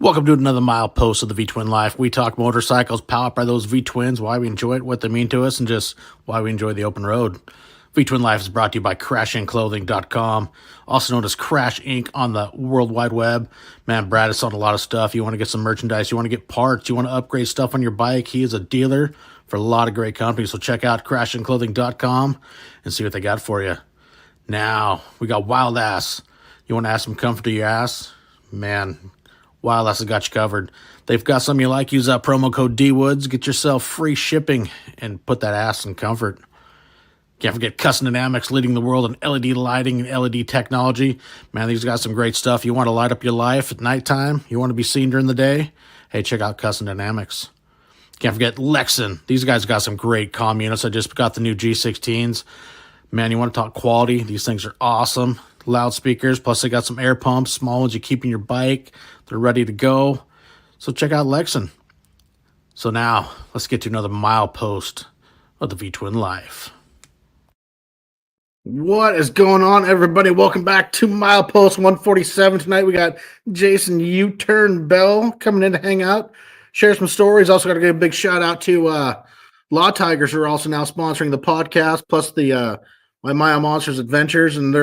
Welcome to another Milepost of the V-Twin Life. We talk motorcycles powered by those V-Twins, why we enjoy it, what they mean to us, and just why we enjoy the open road. V-Twin Life is brought to you by CrashIncClothing.com, also known as Crash Inc. on the World Wide Web. Man, Brad has sold a lot of stuff. You want to get some merchandise, you want to get parts, you want to upgrade stuff on your bike. He is a dealer for a lot of great companies, so check out CrashIncClothing.com and see what they got for you. Now, we got Wild Ass. You want to add some comfort to your ass? Man, Wild Ass has got you covered. They've got something you like. Use that promo code DWoods. Get yourself free shipping and put that ass in comfort. Can't forget Custom Dynamics, leading the world in LED lighting and LED technology. Man, these got some great stuff. You want to light up your life at nighttime? You want to be seen during the day? Hey, check out Custom Dynamics. Can't forget Lexan. These guys got some great comm units. I just got the new G16s. Man, you want to talk quality? These things are awesome. Loudspeakers, plus they got some air pumps, small ones you keep in your bike. They're ready to go. So check out Lexan. So now, let's get to another milepost of the V-Twin Life. What is going on, everybody? Welcome back to Milepost 147. Tonight we got Jason U-Turn Bell coming in to hang out, share some stories. Also got to give a big shout out to Law Tigers, who are also now sponsoring the podcast, plus the My Mile Monsters Adventures, and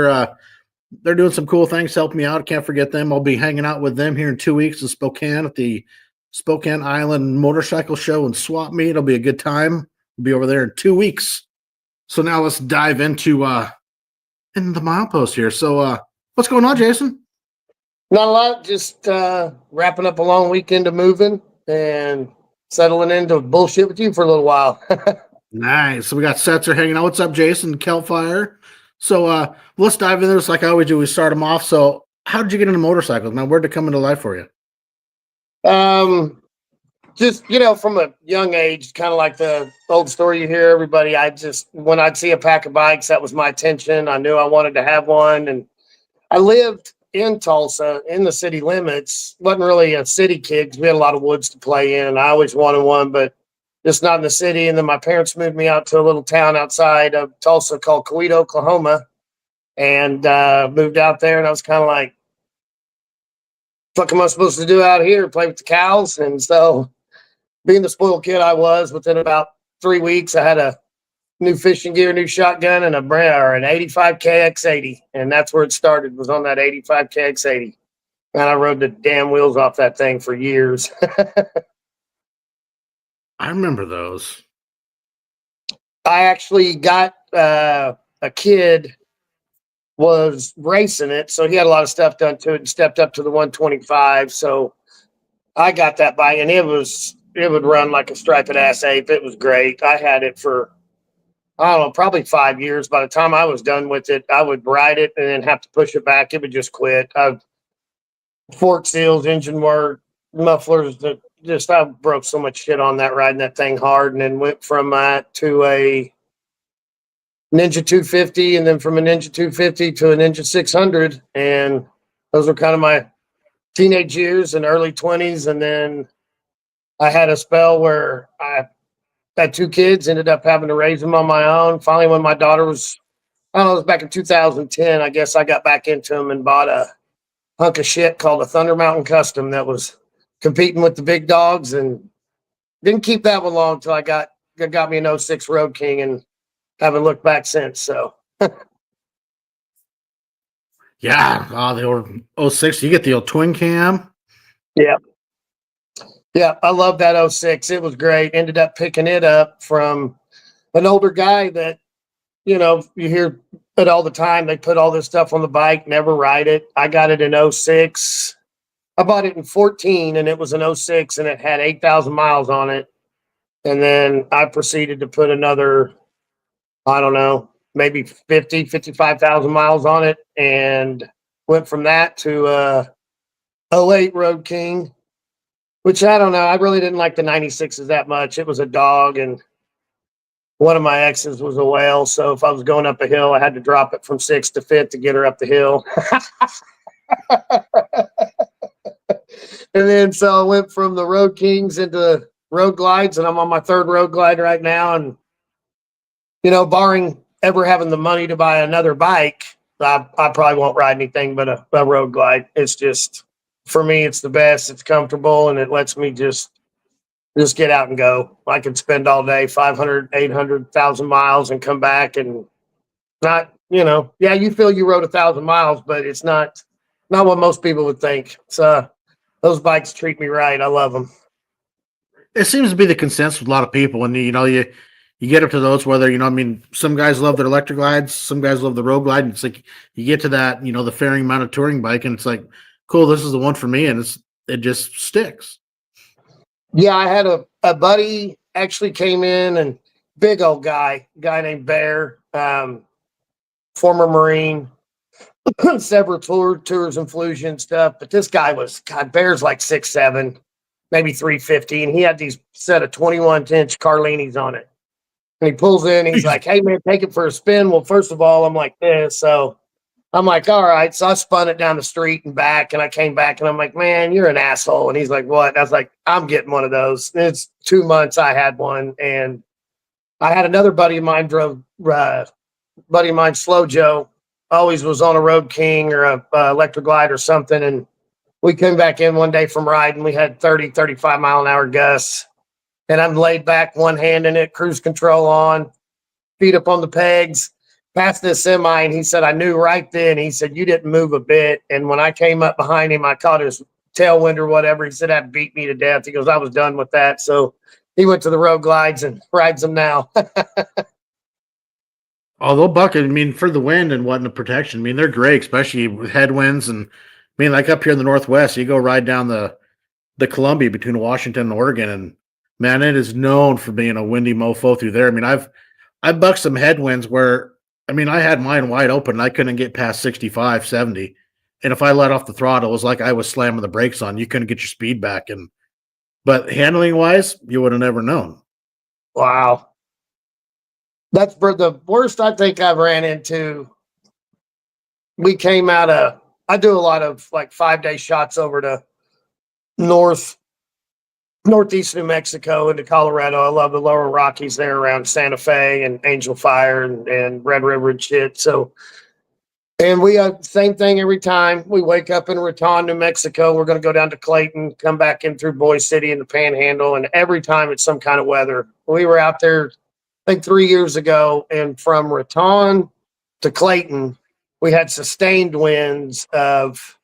they're doing some cool things, helping me out. I can't forget them. I'll be hanging out with them here in 2 weeks in Spokane at the Spokane Island Motorcycle Show and Swap Meet. It'll be a good time. We'll be over there in 2 weeks. So now let's dive into the milepost here. So what's going on, Jason? Not a lot. Just wrapping up a long weekend of moving and settling into bullshit with you for a little while. Nice. So we got Setzer hanging out. What's up, Jason? Kelfire. So let's dive into this like I always do. We start them off. So how did you get into motorcycles? Now, where'd it come into life for you? Just, from a young age, kind of like the old story you hear everybody, when I'd see a pack of bikes, that was my attention. I knew I wanted to have one. And I lived in Tulsa in the city limits. Wasn't really a city kid because we had a lot of woods to play in. I always wanted one, but just not in the city. And then my parents moved me out to a little town outside of Tulsa called Coweta, Oklahoma, and moved out there. And I was kind of like, what am I supposed to do out here? Play with the cows? And so being the spoiled kid I was, within about 3 weeks, I had a new fishing gear, new shotgun, and an 85 KX80. And that's where it started, was on that 85 KX80. And I rode the damn wheels off that thing for years. I remember those. I actually got a kid was racing it, so he had a lot of stuff done to it and stepped up to the 125. So I got that bike, and it would run like a striped ass ape. It was great. I had it for, I don't know, probably 5 years. By the time I was done with it, I would ride it and then have to push it back. It would just quit. Fork seals, engine work, mufflers, I broke so much shit on that, riding that thing hard, and then went from that to a Ninja 250, and then from a Ninja 250 to a Ninja 600. And those were kind of my teenage years and early 20s. And then I had a spell where I had 2 kids, ended up having to raise them on my own. Finally, when my daughter was, I don't know, it was back in 2010, I guess I got back into them and bought a hunk of shit called a Thunder Mountain Custom that was competing with the big dogs, and didn't keep that one long until I got me an 06 Road King, and haven't looked back since. So Yeah, the old 06. You get the old twin cam. Yeah, I love that 06. It was great. Ended up picking it up from an older guy that, you hear it all the time. They put all this stuff on the bike, never ride it. I got it in 06. I bought it in 14, and it was an 06, and it had 8,000 miles on it. And then I proceeded to put another, I don't know, maybe 55,000 miles on it, and went from that to 08 Road King, which I don't know. I really didn't like the 96s that much. It was a dog, and one of my exes was a whale. So if I was going up a hill, I had to drop it from 6th to 5th to get her up the hill. And then so I went from the Road Kings into Road Glides, and I'm on my 3rd Road Glide right now. And, barring ever having the money to buy another bike, I probably won't ride anything but a Road Glide. It's just for me, it's the best. It's comfortable and it lets me just get out and go. I can spend all day 500, 800,000 miles and come back and not, yeah, you feel you rode 1,000 miles, but it's not what most people would think. So those bikes treat me right. I love them. It seems to be the consensus with a lot of people, and you get up to those whether I mean, some guys love their electric glides, some guys love the road glide. And it's like you get to that the fairing mounted touring bike, and it's like, cool, this is the one for me, and it just sticks. Yeah, I had a buddy actually came in and big old guy named Bear, former Marine, several tours and Flusion stuff. But this guy Bear's like 6'7", maybe 350, and he had these set of 21-inch Carlinis on it. And he pulls in, he's like, "Hey man, take it for a spin." Well, first of all, I'm like this, so I'm like, all right. So I spun it down the street and back, and I came back, and I'm like, "Man, you're an asshole." And he's like, "What?" And I was like, "I'm getting one of those." And it's 2 months I had one, and I had another buddy of mine Slow Joe, always was on a Road King or a electric glide or something. And we came back in one day from riding. We had 30, 35 mile an hour gusts, and I'm laid back, one hand in it, cruise control on, feet up on the pegs, past this semi. And he said, I knew right then, he said, "You didn't move a bit." And when I came up behind him, I caught his tailwind or whatever. He said, "That beat me to death." He goes, "I was done with that." So he went to the road glides and rides them now. Although bucket, I mean, for the wind and what, the protection, I mean, they're great, especially with headwinds. And I mean, like up here in the Northwest, you go ride down the Columbia between Washington and Oregon, and man, it is known for being a windy mofo through there. I mean, I've bucked some headwinds where, I mean, I had mine wide open and I couldn't get past 65, 70. And if I let off the throttle, it was like I was slamming the brakes on. You couldn't get your speed back. But handling wise, you would have never known. Wow. That's the worst I think I've ran into. We came I do a lot of like 5-day shots over to northeast New Mexico into Colorado. I love the lower Rockies there around Santa Fe and Angel Fire and Red River and shit. So, and we same thing every time. We wake up in Raton, New Mexico. We're going to go down to Clayton, come back in through Boise City and the Panhandle. And every time it's some kind of weather. We were out there, I think 3 years ago, and from Raton to Clayton, we had sustained winds of,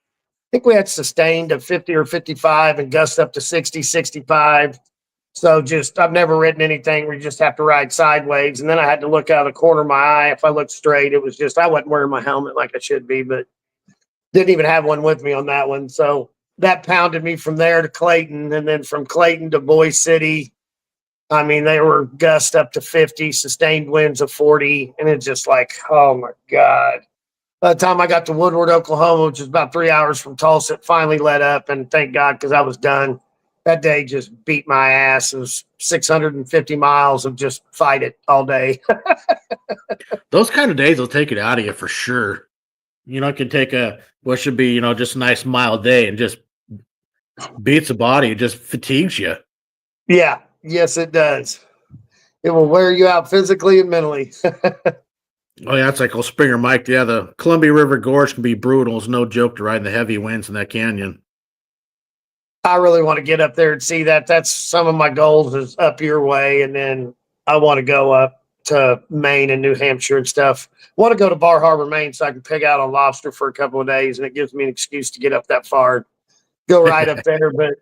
I think we had sustained of 50 or 55 and gusts up to 60, 65. So I've never ridden anything where you just have to ride sideways. And then I had to look out of the corner of my eye. If I looked straight, it was I wasn't wearing my helmet like I should be, but didn't even have one with me on that one. So that pounded me from there to Clayton. And then from Clayton to Boise City, I mean, they were gusts up to 50, sustained winds of 40. And it's just like, oh my God. By the time I got to Woodward, Oklahoma, which is about 3 hours from Tulsa, it finally let up. And thank God, because I was done. That day just beat my ass. It was 650 miles of just fight it all day. Those kind of days will take it out of you for sure. It can take what should be, just a nice mild day and just beats the body. It just fatigues you. Yeah. Yes, it does. It will wear you out physically and mentally. Oh, yeah, it's like old Springer Mike. Yeah, the Columbia River Gorge can be brutal. It's no joke to ride in the heavy winds in that canyon. I really want to get up there and see that. That's some of my goals is up your way. And then I want to go up to Maine and New Hampshire and stuff. I want to go to Bar Harbor, Maine, so I can pig out on lobster for a couple of days. And it gives me an excuse to get up that far, go right up there. But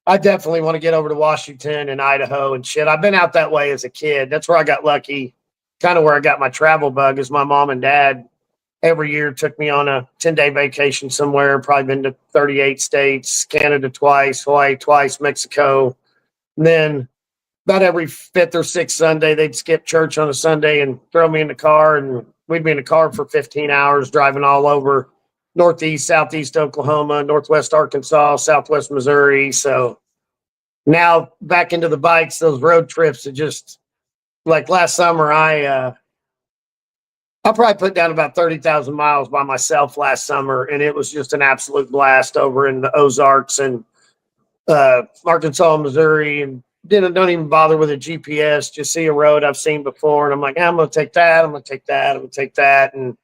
I definitely want to get over to Washington and Idaho and shit. I've been out that way as a kid. That's where I got lucky. Kind of where I got my travel bug is my mom and dad every year took me on a 10-day vacation somewhere. Probably been to 38 states, Canada twice, Hawaii twice, Mexico. And then about every 5th or 6th Sunday, they'd skip church on a Sunday and throw me in the car. And we'd be in the car for 15 hours driving all over Northeast, Southeast Oklahoma, Northwest Arkansas, Southwest Missouri. So now back into the bikes, those road trips are just like last summer. I probably put down about 30,000 miles by myself last summer, and it was just an absolute blast over in the Ozarks and Arkansas, Missouri, and don't even bother with a GPS. Just see a road I've seen before, and I'm like, I'm going to take that. I'm going to take that. I'm going to take that. And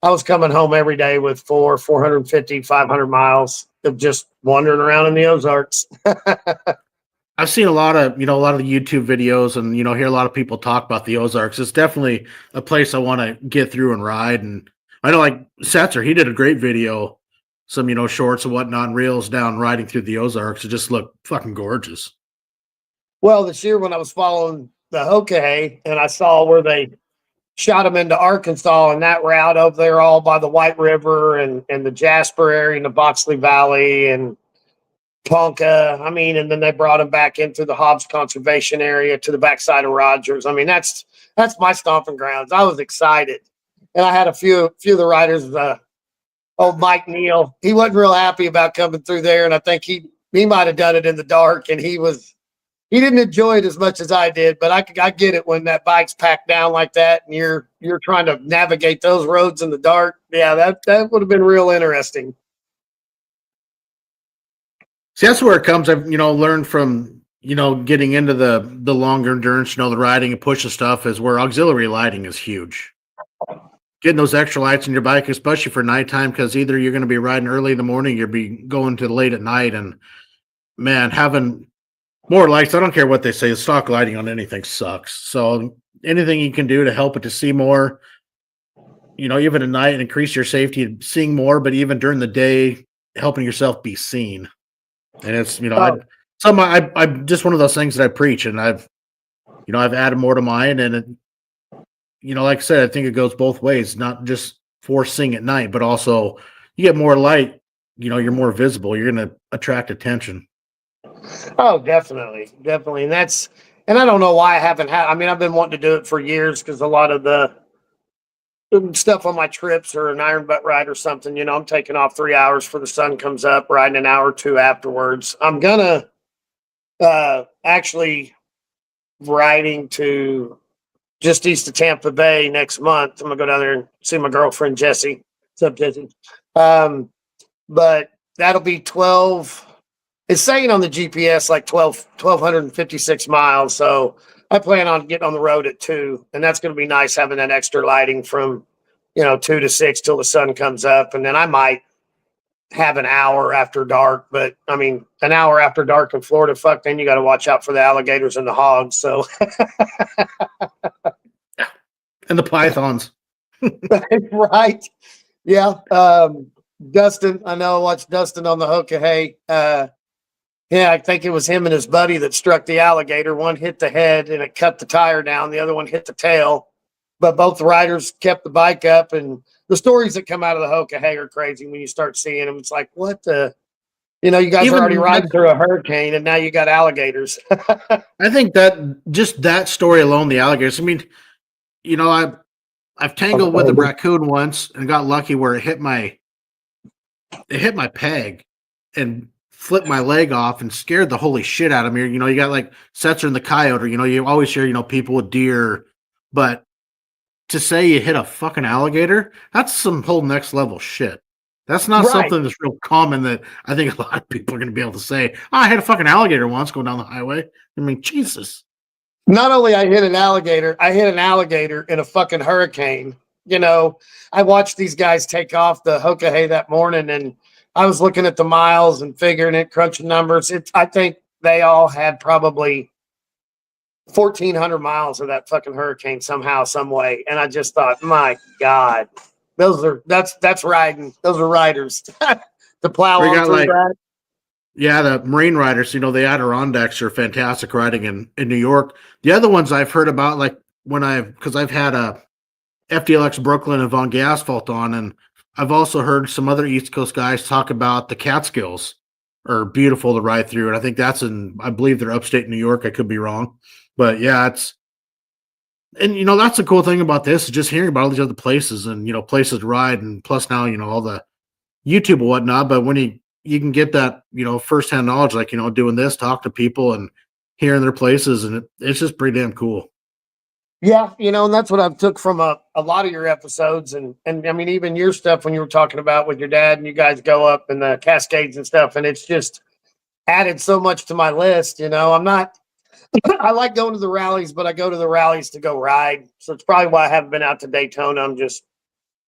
I was coming home every day with 450, 500 miles of just wandering around in the Ozarks. I've seen a lot of, a lot of the YouTube videos and, hear a lot of people talk about the Ozarks. It's definitely a place I want to get through and ride. And I know like Setzer, he did a great video, some, shorts and whatnot, and reels down riding through the Ozarks. It just looked fucking gorgeous. Well, this year when I was following the Hokahay and I saw where they shot them into Arkansas and that route over there all by the White River and the Jasper area and the Boxley Valley and Ponca. I mean, and then they brought them back into the Hobbs Conservation Area to the backside of Rogers. I mean, that's my stomping grounds. I was excited. And I had a few of the riders, old Mike Neal. He wasn't real happy about coming through there. And I think he might have done it in the dark and he didn't enjoy it as much as I did, but I get it when that bike's packed down like that and you're trying to navigate those roads in the dark. Yeah, that would have been real interesting. See, that's where it comes. I've, learned from, getting into the longer endurance, the riding and pushing stuff is where auxiliary lighting is huge. Getting those extra lights in your bike, especially for nighttime, because either you're going to be riding early in the morning, you'll be going to late at night. And man, having more lights, I don't care what they say, the stock lighting on anything sucks. So anything you can do to help it to see more, even at night and increase your safety, seeing more, but even during the day, helping yourself be seen. And it's, I'm just one of those things that I preach and I've added more to mine and, like I said, I think it goes both ways, not just for seeing at night, but also you get more light, you're more visible, you're going to attract attention. Oh, definitely. Definitely. And I don't know why I haven't had, I mean, I've been wanting to do it for years because a lot of the stuff on my trips or an iron butt ride or something, I'm taking off 3 hours before the sun comes up, riding an hour or two afterwards. I'm gonna actually riding to just east of Tampa Bay next month. I'm gonna go down there and see my girlfriend Jessie. What's up, Jessie? But that'll be 12. It's saying on the GPS like 1,256 miles. So I plan on getting on the road at 2, and that's going to be nice having that extra lighting from, 2 to 6 till the sun comes up. And then I might have an hour after dark, but I mean, an hour after dark in Florida, fuck, then you got to watch out for the alligators and the hogs. So, and the pythons. Right. Yeah. Dustin, I know I watched Dustin on the Hokahay. Yeah, I think it was him and his buddy that struck the alligator. One hit the head and it cut the tire down. The other one hit the tail. But both riders kept the bike up. And the stories that come out of the Hokahay are crazy when you start seeing them. It's like, what the? You guys are already riding through a hurricane and now you got alligators. I think that just that story alone, the alligators. I mean, I've tangled with a raccoon once and got lucky where it hit my peg and flipped my leg off and scared the holy shit out of me. You got like Setzer and the coyote, or, you always hear, people with deer, but to say you hit a fucking alligator, that's some whole next level shit. That's not something that's real common that I think a lot of people are going to be able to say, I hit a fucking alligator once going down the highway. I mean, Jesus. Not only I hit an alligator in a fucking hurricane. I watched these guys take off the Hokahay that morning and I was looking at the miles and figuring it, crunching numbers. I think they all had probably 1,400 miles of that fucking hurricane somehow, some way. And I just thought, my God, that's riding. Those are riders to plow on through that. Yeah, the Marine riders, the Adirondacks are fantastic riding in New York. The other ones I've heard about, like because I've had a FDLX Brooklyn and Von Gasfalt on, and I've also heard some other East Coast guys talk about the Catskills are beautiful to ride through. And I think I believe they're upstate New York. I could be wrong. But yeah, that's the cool thing about this is just hearing about all these other places and, places to ride. And plus now, all the YouTube and whatnot. But when you can get that, firsthand knowledge, like, doing this, talk to people and hearing their places. And it's just pretty damn cool. Yeah, and that's what I've took from a lot of your episodes, and I mean even your stuff when you were talking about with your dad and you guys go up in the Cascades and stuff, and it's just added so much to my list. I'm not. I like going to the rallies, but I go to the rallies to go ride, so it's probably why I haven't been out to Daytona. I'm just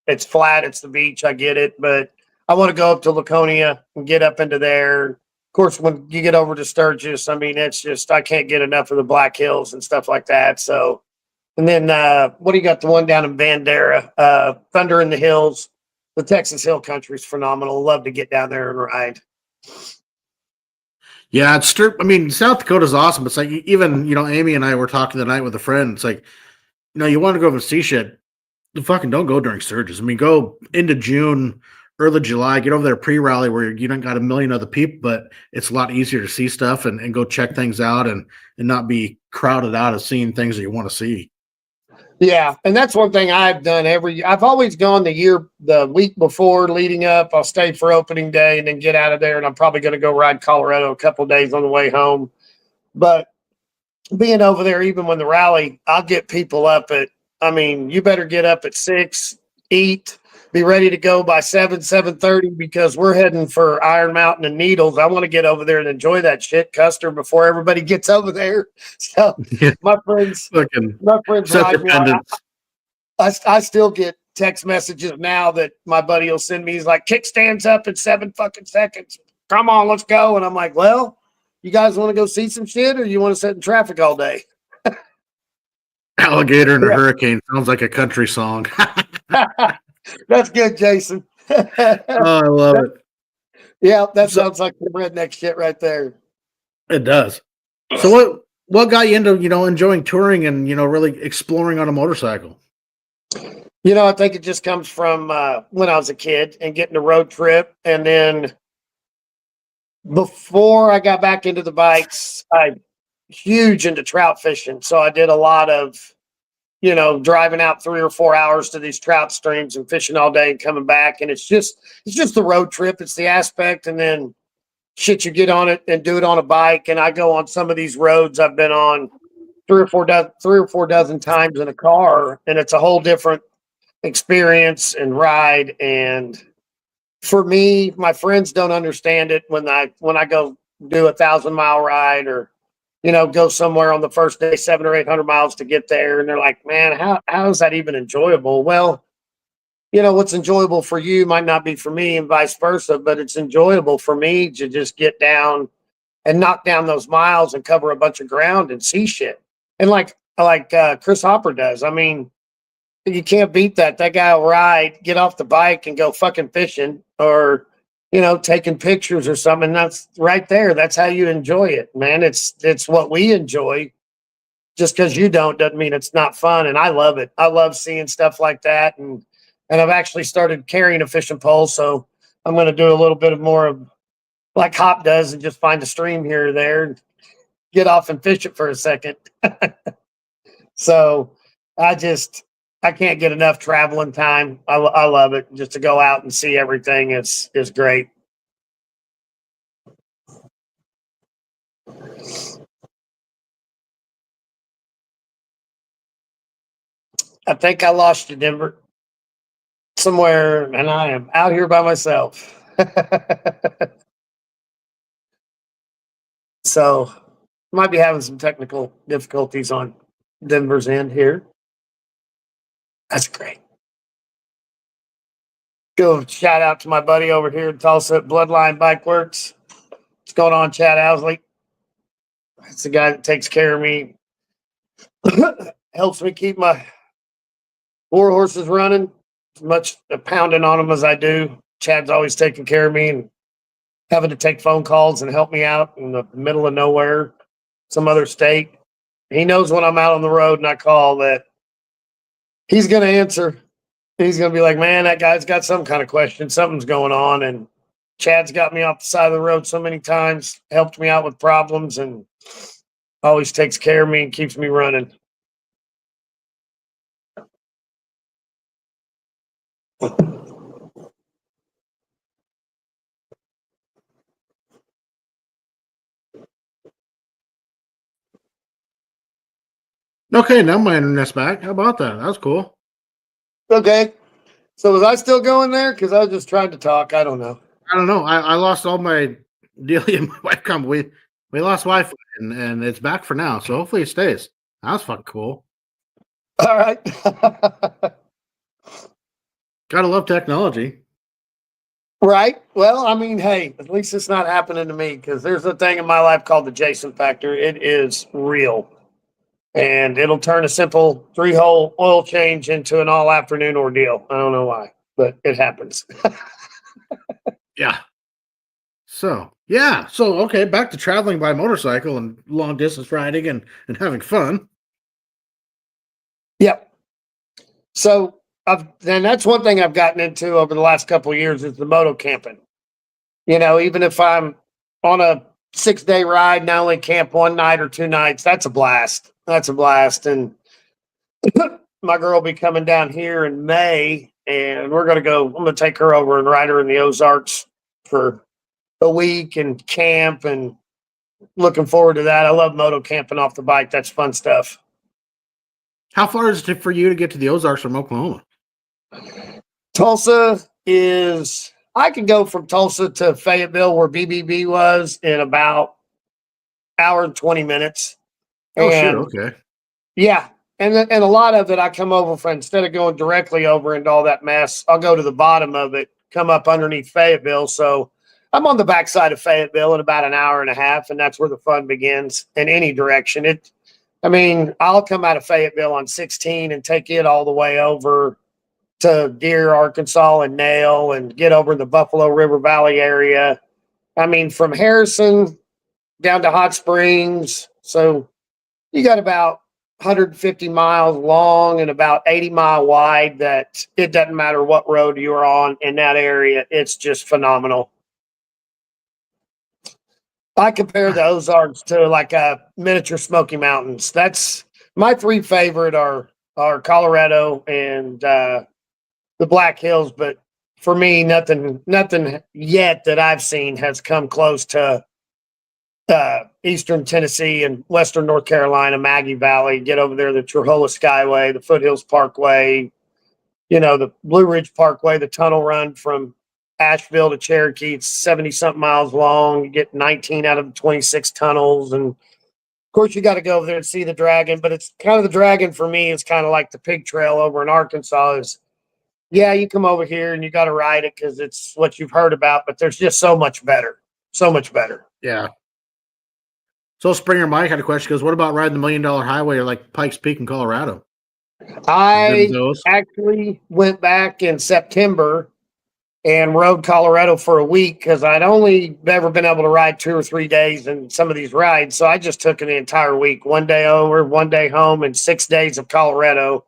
it's flat, it's the beach, I get it, but I want to go up to Laconia and get up into there. Of course, when you get over to Sturgis, I mean, it's just, I can't get enough of the Black Hills and stuff like that. So, and then what do you got? The one down in Bandera, Thunder in the Hills. The Texas Hill Country is phenomenal. Love to get down there and ride. Yeah, it's true. I mean, South Dakota's awesome. It's like even, Amy and I were talking tonight with a friend. It's like, you want to go over and see shit. Fucking don't go during Sturgis. I mean, go into June, early July, get over there pre-rally where you don't got a million other people, but it's a lot easier to see stuff and go check things out and not be crowded out of seeing things that you want to see. Yeah, and that's one thing I've done I've always gone the week before leading up. I'll stay for opening day and then get out of there, and I'm probably going to go ride Colorado a couple of days on the way home. But being over there, even when the rally, I'll get people up you better get up at 6, eat, be ready to go by 7:30 because we're heading for Iron Mountain and Needles. I want to get over there and enjoy that shit, Custer, before everybody gets over there. So my friends ride me. I still get text messages now that my buddy will send me. He's like, kickstands up in 7 fucking seconds. Come on, let's go. And I'm like, well, you guys want to go see some shit or you want to sit in traffic all day? Alligator and a hurricane sounds like a country song. That's good, Jason. Oh, I love it. Yeah, that sounds like the redneck shit right there. It does. So what got you into, enjoying touring and, really exploring on a motorcycle? I think it just comes from when I was a kid and getting a road trip. And then before I got back into the bikes, I'm huge into trout fishing. So I did a lot of, driving out 3 or 4 hours to these trout streams and fishing all day and coming back. And it's just the road trip. It's the aspect. And then shit, you get on it and do it on a bike. And I go on some of these roads I've been on 3 or 4 dozen times in a car. And it's a whole different experience and ride. And for me, my friends don't understand it when I go do 1,000-mile ride or, go somewhere on the first day, 700 or 800 miles to get there. And they're like, man, how is that even enjoyable? Well, what's enjoyable for you might not be for me and vice versa, but it's enjoyable for me to just get down and knock down those miles and cover a bunch of ground and see shit. And like Chris Hopper does. I mean, you can't beat that. That guy will ride, get off the bike and go fucking fishing or, taking pictures or something. That's right there. That's how you enjoy it, man. It's what we enjoy. Just because you doesn't mean it's not fun. And I love it. I love seeing stuff like that. And I've actually started carrying a fishing pole. So I'm going to do a little bit of more of like Hop does and just find a stream here or there and get off and fish it for a second. So I can't get enough traveling time. I love it. Just to go out and see everything is great. I think I lost you, Denver, somewhere, and I am out here by myself. So might be having some technical difficulties on Denver's end here. That's great. Go shout out to my buddy over here in Tulsa at Bloodline Bike Works. What's going on, Chad Owsley? That's the guy that takes care of me, helps me keep my 4 horses running, as much pounding on them as I do. Chad's always taking care of me and having to take phone calls and help me out in the middle of nowhere, some other state. He knows when I'm out on the road and I call that he's going to answer. He's going to be like, man, that guy's got some kind of question. Something's going on. And Chad's got me off the side of the road so many times, helped me out with problems, and always takes care of me and keeps me running. Okay, now my internet's back. How about that? That was cool. Okay. So was I still going there? Because I was just trying to talk. I don't know. I lost all my dealing. My webcam. We lost Wi-Fi and it's back for now. So hopefully it stays. That was fucking cool. All right. Gotta love technology. Right. Well, I mean, hey, at least it's not happening to me because there's a thing in my life called the Jason factor. It is real. And it'll turn a simple 3-hole oil change into an all afternoon ordeal. I don't know why, but it happens. Yeah. So, yeah. So, okay, back to traveling by motorcycle and long distance riding and having fun. Yep. So, and that's one thing I've gotten into over the last couple of years is the moto camping. Even if I'm on a 6-day ride and I only camp one night or 2 nights, that's a blast. That's a blast. And my girl will be coming down here in May, and we're going to go. I'm going to take her over and ride her in the Ozarks for a week and camp, and looking forward to that. I love moto camping off the bike. That's fun stuff. How far is it for you to get to the Ozarks from Oklahoma? Tulsa is, I can go from Tulsa to Fayetteville, where BBB was, in about hour and 20 minutes. Oh, shit. And Okay. yeah. And a lot of it, I come over for, instead of going directly over into all that mess, I'll go to the bottom of it, come up underneath Fayetteville. So I'm on the backside of Fayetteville in about an hour and a half, and that's where the fun begins in any direction. I'll come out of Fayetteville on 16 and take it all the way over to Deer, Arkansas, and Nail, and get over in the Buffalo River Valley area. From Harrison down to Hot Springs. So you got about 150 miles long and about 80-mile wide that it doesn't matter what road you're on in that area. It's just phenomenal. I compare the Ozarks to like a miniature Smoky Mountains. That's my three favorite are Colorado and the Black Hills, but for me, nothing yet that I've seen has come close to Eastern Tennessee and Western North Carolina, Maggie Valley. Get over there, the Trohola Skyway, the Foothills Parkway, the Blue Ridge Parkway, the tunnel run from Asheville to Cherokee. It's 70 something miles long. You get 19 out of the 26 tunnels. And of course, you got to go over there and see the dragon, but it's kind of the dragon for me. It's kind of like the pig trail over in Arkansas is, yeah, you come over here and you got to ride it because it's what you've heard about, but there's just so much better. So much better. Yeah. So Springer Mike had a question. He goes, what about riding the $1 Million Highway or like Pikes Peak in Colorado? I actually went back in September and rode Colorado for a week because I'd only ever been able to ride 2 or 3 days in some of these rides. So I just took an entire week, 1 day over, 1 day home, and 6 days of Colorado.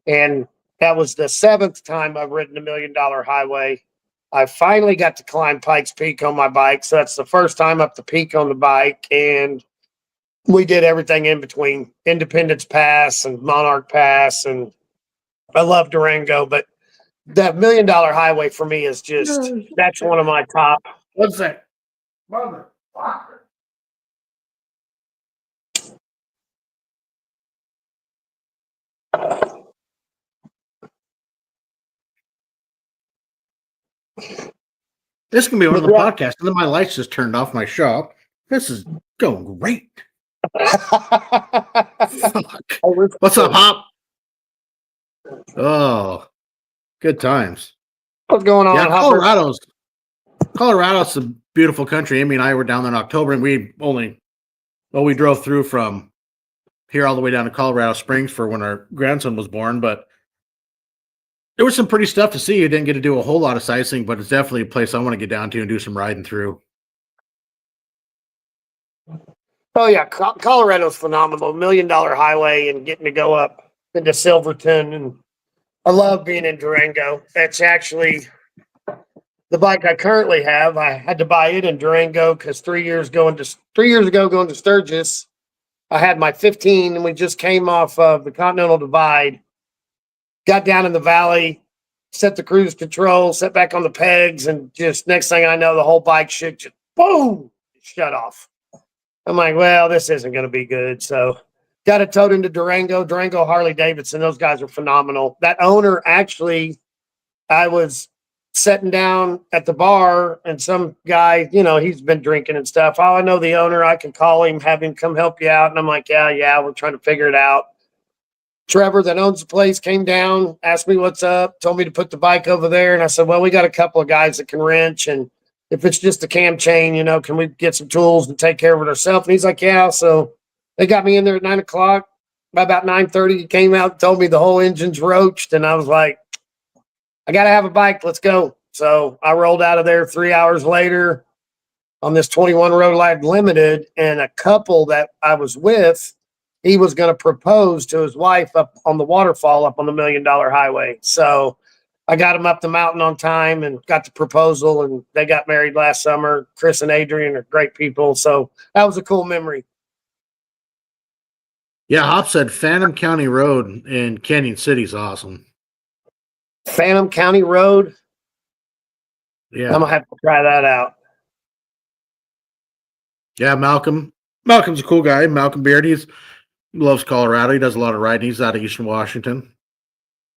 And that was the 7th time I've ridden the $1 Million Highway. I finally got to climb Pikes Peak on my bike. So that's the first time up the peak on the bike. And we did everything in between, Independence Pass and Monarch Pass. And I love Durango, but that $1 Million Highway for me is just, that's one of my top. What's that? Motherfucker. This can be one of the podcasts. And then my lights just turned off my shop. This is going great. Fuck. What's up, Hop? Oh, good times. What's going on? Yeah, Colorado's a beautiful country. Amy and I were down there in October, and we drove through from here all the way down to Colorado Springs for when our grandson was born. But there was some pretty stuff to see. You didn't get to do a whole lot of sightseeing, but it's definitely a place I want to get down to and do some riding through. Oh yeah, Colorado's phenomenal. $1 Million Highway and getting to go up into Silverton, and I love being in Durango. That's actually the bike I currently have. I had to buy it in Durango because 3 years ago going to Sturgis, I had my 15, and we just came off of the Continental Divide, got down in the valley, set the cruise control, set back on the pegs, and just next thing I know, the whole bike shook, just boom, shut off. I'm like, well, this isn't going to be good. So got it towed into Durango Harley-Davidson. Those guys are phenomenal. That owner, actually, I was sitting down at the bar and some guy, he's been drinking and stuff. Oh, I know the owner. I can call him, have him come help you out. And I'm like, yeah, we're trying to figure it out. Trevor that owns the place came down, asked me what's up, told me to put the bike over there. And I said, well, we got a couple of guys that can wrench. And if it's just a cam chain, can we get some tools and take care of it ourselves? And he's like, yeah. So they got me in there at 9:00. By about 9:30, he came out and told me the whole engine's roached. And I was like, I got to have a bike. Let's go. So I rolled out of there 3 hours later on this 21 Roadglide Limited, and a couple that I was with, he was going to propose to his wife up on the waterfall up on the $1 Million Highway. So I got him up the mountain on time and got the proposal, and they got married last summer. Chris and Adrian are great people. So that was a cool memory. Yeah, Hop said Phantom County Road in Canyon City is awesome. Phantom County Road? Yeah. I'm going to have to try that out. Yeah, Malcolm. Malcolm's a cool guy. Malcolm Beard. He loves Colorado. He does a lot of riding. He's out of Eastern Washington.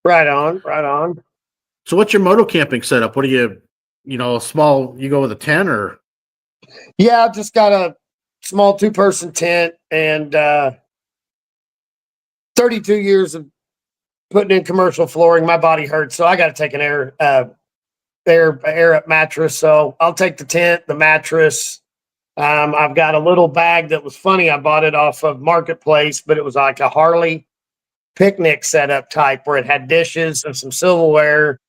Right on, right on. So what's your moto camping setup? What do you small, you go with a tent or? Yeah, I've just got a small 2-person tent and 32 years of putting in commercial flooring. My body hurts, so I got to take an air up mattress. So I'll take the tent, the mattress. I've got a little bag that was funny. I bought it off of Marketplace, but it was like a Harley picnic setup type where it had dishes and some silverware,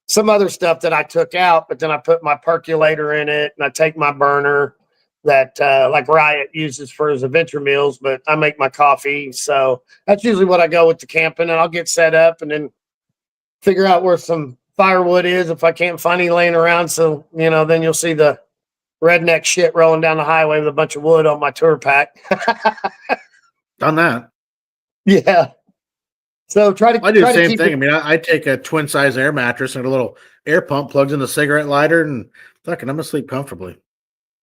some other stuff that I took out, but then I put my percolator in it and I take my burner that like Riot uses for his adventure meals, but I make my coffee. So that's usually what I go with the camping, and I'll get set up and then figure out where some firewood is if I can't find any laying around. So, then you'll see the redneck shit rolling down the highway with a bunch of wood on my tour pack. Done that. Yeah. So I do the same thing. I mean, I take a twin size air mattress and a little air pump, plugs in the cigarette lighter, and fucking I'm gonna sleep comfortably.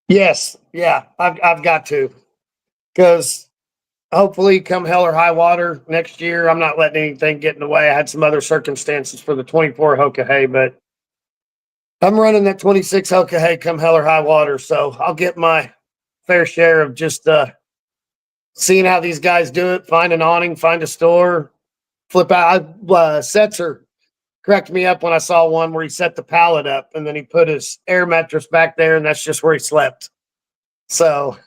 Yes. Yeah. I've got to, because hopefully come hell or high water next year, I'm not letting anything get in the way. I had some other circumstances for the 24 Hoka Hay, but I'm running that 26 Hoka Hay come hell or high water. So I'll get my fair share of just seeing how these guys do it, find an awning, find a store, flip out. Setzer cracked me up when I saw one where he set the pallet up and then he put his air mattress back there, and that's just where he slept. So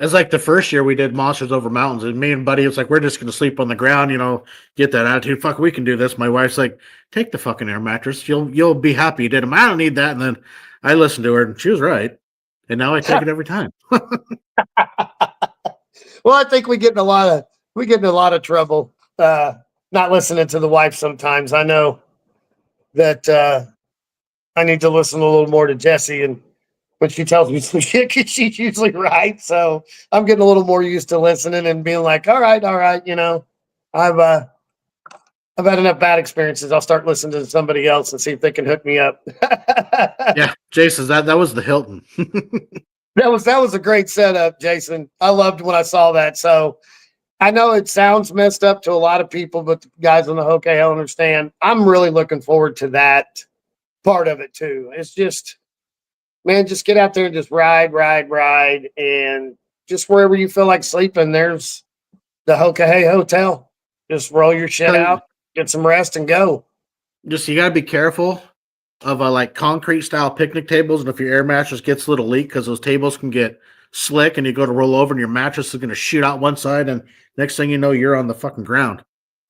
it's like the first year we did Monsters Over Mountains, and me and Buddy was like, we're just going to sleep on the ground, get that attitude. Fuck, we can do this. My wife's like, take the fucking air mattress. You'll be happy you did them. I don't need that. And then I listened to her, and she was right. And now I take it every time. Well, I think we get in a lot of trouble not listening to the wife sometimes. I know that I need to listen a little more to Jessie, and when she tells me some shit, she's usually right. So I'm getting a little more used to listening and being like, all right. I've had enough bad experiences. I'll start listening to somebody else and see if they can hook me up. Yeah, Jason, that was the Hilton. That was a great setup, Jason. I loved when I saw that. So I know it sounds messed up to a lot of people, but the guys on the Hoka Hill understand. I'm really looking forward to that part of it too. It's just, man, just get out there and just ride, and just wherever you feel like sleeping, there's the Hoka Hay Hotel. Just roll your shit out, get some rest, and go. Just you gotta be careful of like concrete style picnic tables, and if your air mattress gets a little leak, because those tables can get slick, and you go to roll over, and your mattress is gonna shoot out one side, and next thing you know, you're on the fucking ground.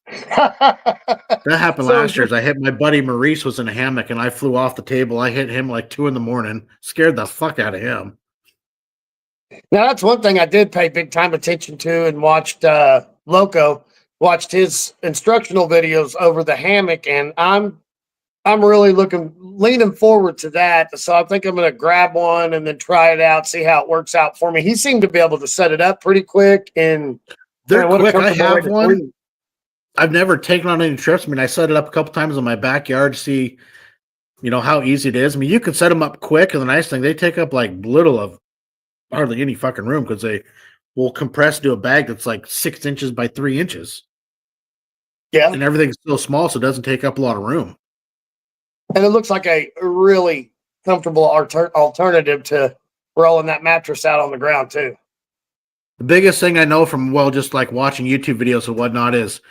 That happened last year. I hit my buddy Maurice was in a hammock, and I flew off the table. I hit him like 2 a.m, scared the fuck out of him. Now that's one thing I did pay big time attention to, and watched watched his instructional videos over the hammock, and I'm really leaning forward to that. So I think I'm going to grab one and then try it out, see how it works out for me. He seemed to be able to set it up pretty quick, and they're quick. I have one. I've never taken on any trips. I mean, I set it up a couple times in my backyard to see, how easy it is. I mean, you can set them up quick, and the nice thing, they take up like little of hardly any fucking room, because they will compress to a bag that's like 6 inches by 3 inches. Yeah. And everything's so small, so it doesn't take up a lot of room. And it looks like a really comfortable alternative to rolling that mattress out on the ground too. The biggest thing I know from, well, just like watching YouTube videos and whatnot is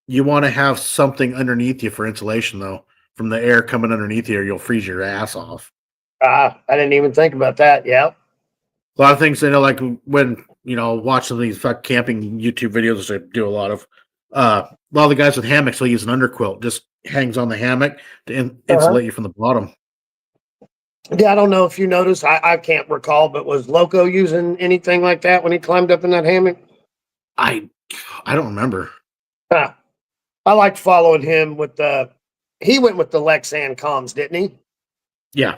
you want to have something underneath you for insulation, though. From the air coming underneath you, or you'll freeze your ass off. I didn't even think about that. Yeah. A lot of things, like when, watching these camping YouTube videos, which I do a lot of, a lot of the guys with hammocks will use an underquilt, just hangs on the hammock to insulate you from the bottom. Yeah, I don't know if you noticed. I can't recall, but was Loco using anything like that when he climbed up in that hammock? I don't remember. Huh. I liked following him with the. He went with the Lexan comms, didn't he? Yeah.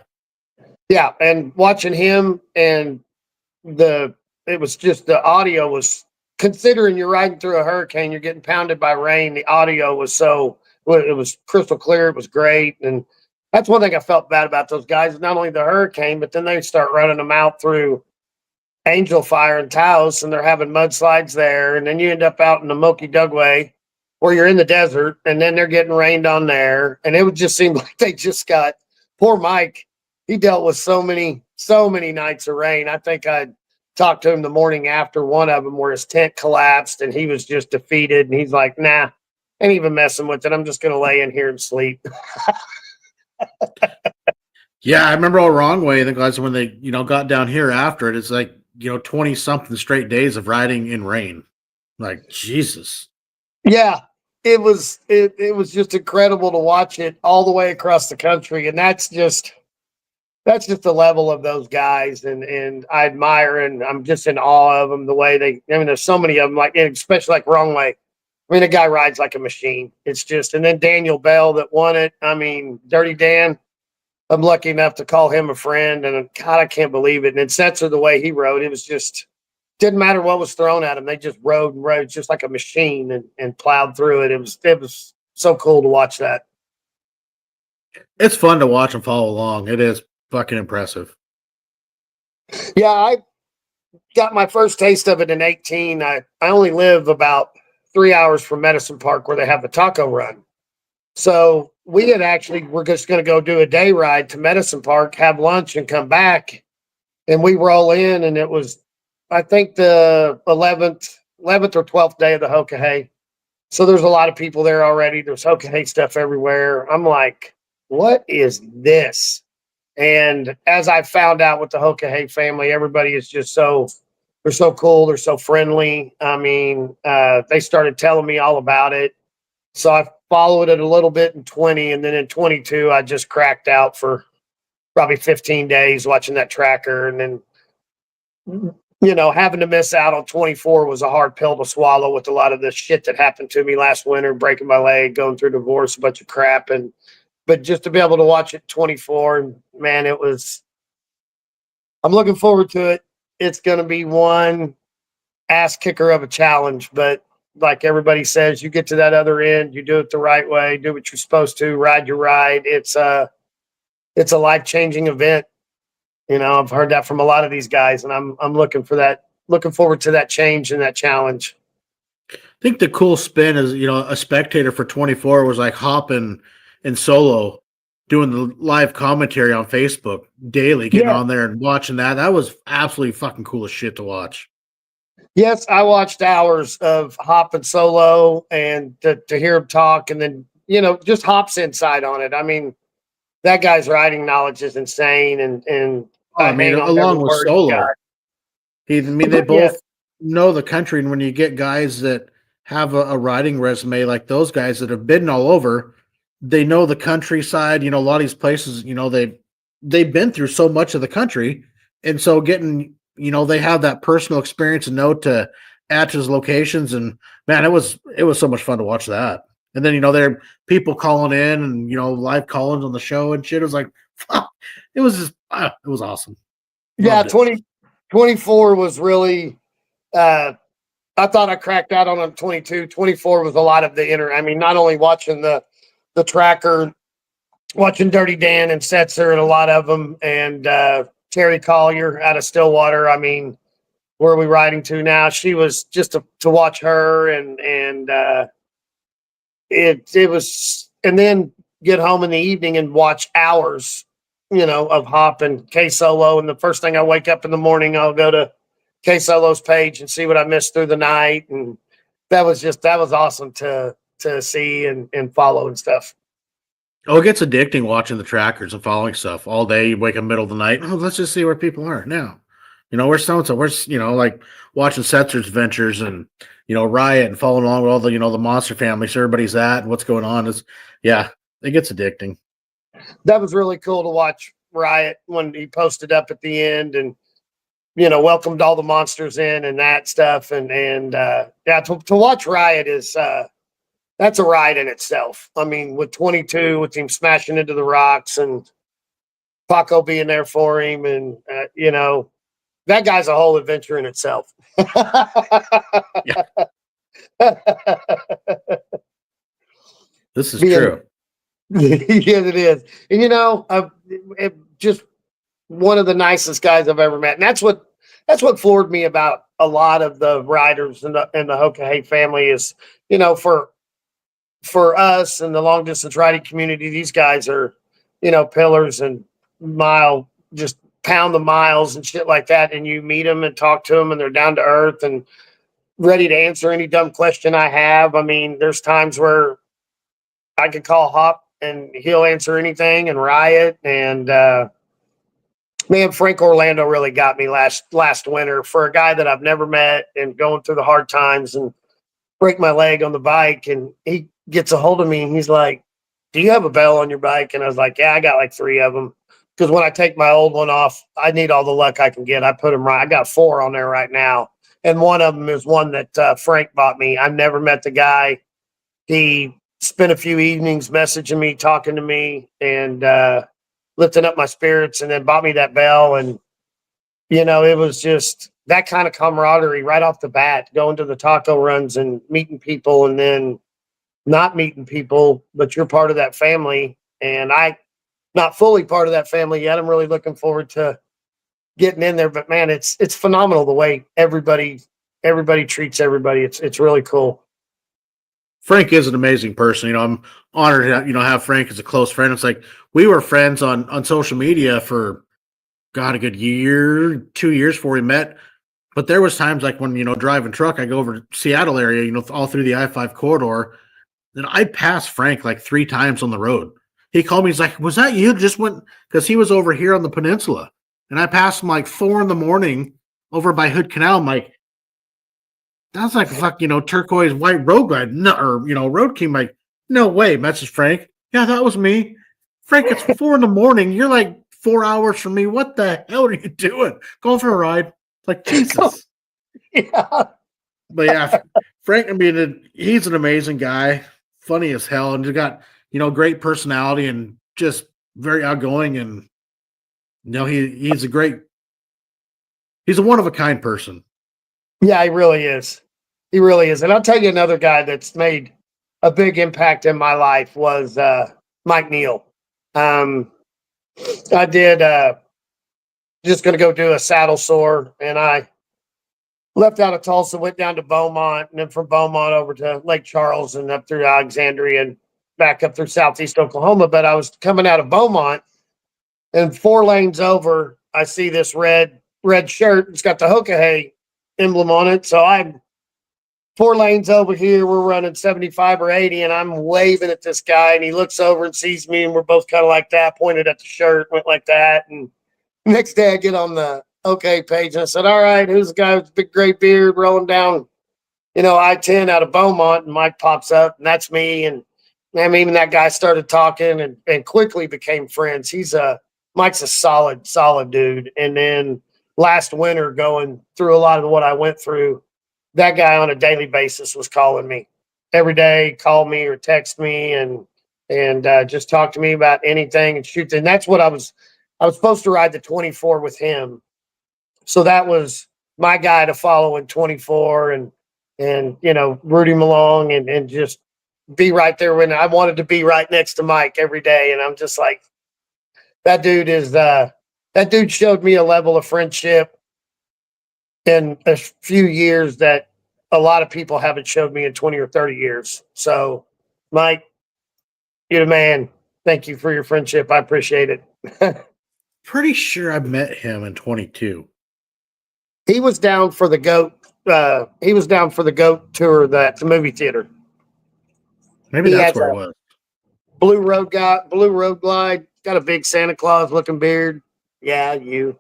Yeah, and watching him and it was just the audio was, considering you're riding through a hurricane, you're getting pounded by rain. The audio was it was crystal clear. It was great, and that's one thing I felt bad about those guys. Not only the hurricane, but then they start running them out through Angel Fire and Taos, and they're having mudslides there, and then you end up out in the Moki Dugway, where you're in the desert, and then they're getting rained on there, and it would just seem like they just got poor Mike. He dealt with so many nights of rain. I think I talked to him the morning after one of them where his tent collapsed and he was just defeated. And he's like, nah, ain't even messing with it. I'm just going to lay in here and sleep. Yeah, I remember all wrong way. The guys, when they, got down here after it, it's like, 20 something straight days of riding in rain. Like, Jesus. Yeah. It was just incredible to watch it all the way across the country. And that's just the level of those guys, and I admire, and I'm just in awe of them. The way there's so many of them, like, especially like Wrong Way. I mean, the guy rides like a machine. It's just, and then Daniel Bell that won it. I mean, Dirty Dan. I'm lucky enough to call him a friend, and God, I can't believe it. And then Setzer, the way he rode, it was just, didn't matter what was thrown at him. They just rode just like a machine and plowed through it. It was so cool to watch that. It's fun to watch and follow along. It is fucking impressive. Yeah, I got my first taste of it in 18. I only live about 3 hours from Medicine Park where they have the taco run. So we're just going to go do a day ride to Medicine Park, have lunch, and come back. And we roll in, and it was, I think, the 11th or 12th day of the Hokahay. So there's a lot of people there already. There's Hokahay stuff everywhere. I'm like, what is this? And as I found out with the Hokahay family, everybody is just they're so cool. They're so friendly. I mean, they started telling me all about it. So I followed it a little bit in 20. And then in 22, I just cracked out for probably 15 days watching that tracker. And then, having to miss out on 24 was a hard pill to swallow with a lot of the shit that happened to me last winter, breaking my leg, going through divorce, a bunch of crap. But just to be able to watch it 24, and man, I'm looking forward to it. It's going to be one ass kicker of a challenge, but like everybody says, you get to that other end, you do it the right way, do what you're supposed to, ride your ride. It's a life-changing event. I've heard that from a lot of these guys, and I'm looking forward to that change and that challenge. I think the cool spin is, a spectator for 24 was like hopping and solo doing the live commentary on Facebook daily, getting on there and watching that. That was absolutely fucking cool as shit to watch. Yes, I watched hours of Hop and Solo, and to hear him talk, and then, just Hop's insight on it. I mean, that guy's riding knowledge is insane, and along with Solo, they both know the country, and when you get guys that have a riding resume like those guys that have been all over, they know the countryside. A lot of these places, they've been through so much of the country, and so getting, they have that personal experience and know to add to his locations. And man, it was so much fun to watch that. And then, there are people calling in and, live call-ins on the show and shit. It was like, fuck, it was just, it was awesome. Yeah. 24 was really, I thought I cracked out on 22. 24 was a lot of the not only watching the tracker, watching Dirty Dan and Setzer and a lot of them, and Terry Collier out of Stillwater. I mean, where are we riding to now? She was just to watch her, and it was, and then get home in the evening and watch hours, of Hop and K Solo. And the first thing I wake up in the morning, I'll go to K Solo's page and see what I missed through the night. And that was awesome to see and follow and stuff. Oh, it gets addicting watching the trackers and following stuff all day. You wake up middle of the night. Oh, let's just see where people are now. Where's so and so? Where's like watching Setzer's Ventures and Riot and following along with all the the monster families. Everybody's at and what's going on is it gets addicting. That was really cool to watch Riot when he posted up at the end and welcomed all the monsters in and that stuff. And to watch Riot is that's a ride in itself. I mean, with 22, with him smashing into the rocks and Paco being there for him, and that guy's a whole adventure in itself. Yeah. This is true. Yes, it is. And just one of the nicest guys I've ever met. And that's what floored me about a lot of the riders in the Hoka family is, for us and the long distance riding community, these guys are, pillars and just pound the miles and shit like that. And you meet them and talk to them and they're down to earth and ready to answer any dumb question I have. I mean, there's times where I could call Hop and he'll answer anything, and Riot. And man, Frank Orlando really got me last winter for a guy that I've never met and going through the hard times and break my leg on the bike. And he gets a hold of me and he's like, "Do you have a bell on your bike?" And I was like, "Yeah, I got like 3 of them. Because when I take my old one off, I need all the luck I can get. I put them right. I got 4 on there right now. And one of them is one that Frank bought me. I've never met the guy. He spent a few evenings messaging me, talking to me, and lifting up my spirits, and then bought me that bell. And, it was just that kind of camaraderie right off the bat, going to the taco runs and meeting people, and then not meeting people, but you're part of that family. And I, not fully part of that family yet. I'm really looking forward to getting in there, but man, it's phenomenal the way everybody treats everybody. It's really cool. Frank is an amazing person. I'm honored to have Frank as a close friend. It's like we were friends on social media for a good year, 2 years before we met. But there was times like when driving truck, I go over to Seattle area, all through the I-5 corridor, and I passed Frank like 3 times on the road. He called me. He's like, "Was that you?" Just went because he was over here on the peninsula, and I passed him like 4 a.m. over by Hood Canal. I'm like, "That's like turquoise white roadglide, no, or Road King." Like, no way. Message Frank. Yeah, that was me. Frank, it's 4 a.m. You're like 4 hours from me. What the hell are you doing? Going for a ride? Like, Jesus. Yeah. But yeah, Frank. I mean, he's an amazing guy, funny as hell, and he's got great personality and just very outgoing. And he's a one of a kind person. Yeah, he really is. He really is. And I'll tell you another guy that's made a big impact in my life was Mike Neal. I did just going to go do a saddle sore, and I left out of Tulsa, went down to Beaumont, and then from Beaumont over to Lake Charles and up through Alexandria and back up through southeast Oklahoma. But I was coming out of Beaumont, and 4 lanes over, I see this red shirt. It's got the Hoka emblem on it. So I'm 4 lanes over here. We're running 75 or 80, and I'm waving at this guy, and he looks over and sees me, and we're both kind of like that, pointed at the shirt, went like that. And next day I get on the OK page, and I said, "All right, who's the guy with the big gray beard rolling down, I-10 out of Beaumont?" And Mike pops up, and that's me. And man, even that guy started talking and quickly became friends. Mike's a solid dude. And then last winter, going through a lot of what I went through, that guy on a daily basis was calling me every day, call me or text me and just talk to me about anything and shoot. And that's what I was supposed to ride the 24 with him. So that was my guy to follow in 24 and root him along and just be right there when I wanted to be right next to Mike every day. And I'm just like, that dude showed me a level of friendship in a few years that a lot of people haven't showed me in 20 or 30 years. So, Mike, you're the man. Thank you for your friendship. I appreciate it. Pretty sure I met him in 22. He was down for the goat. He was down for the goat tour, that the movie theater. Maybe He that's has where a it was. blue road glide, got a big Santa Claus looking beard. Yeah, you.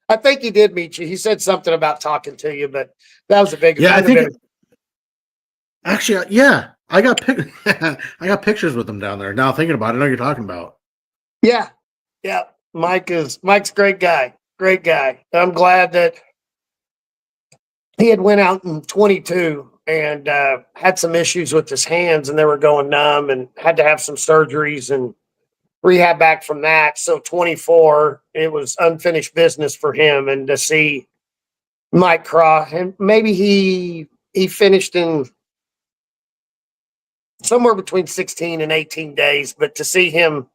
I think he did meet you. He said something about talking to you, but that was a big. Yeah, I Might have think been. actually, yeah, I got I got pictures with him down there. Now thinking about it, I know what you're talking about. Yeah, yeah. Mike's a great guy. Great guy. I'm glad that he had went out in 22 and had some issues with his hands, and they were going numb, and had to have some surgeries and rehab back from that. So 24, it was unfinished business for him, and to see Mike cross, and maybe he finished in somewhere between 16 and 18 days, but to see him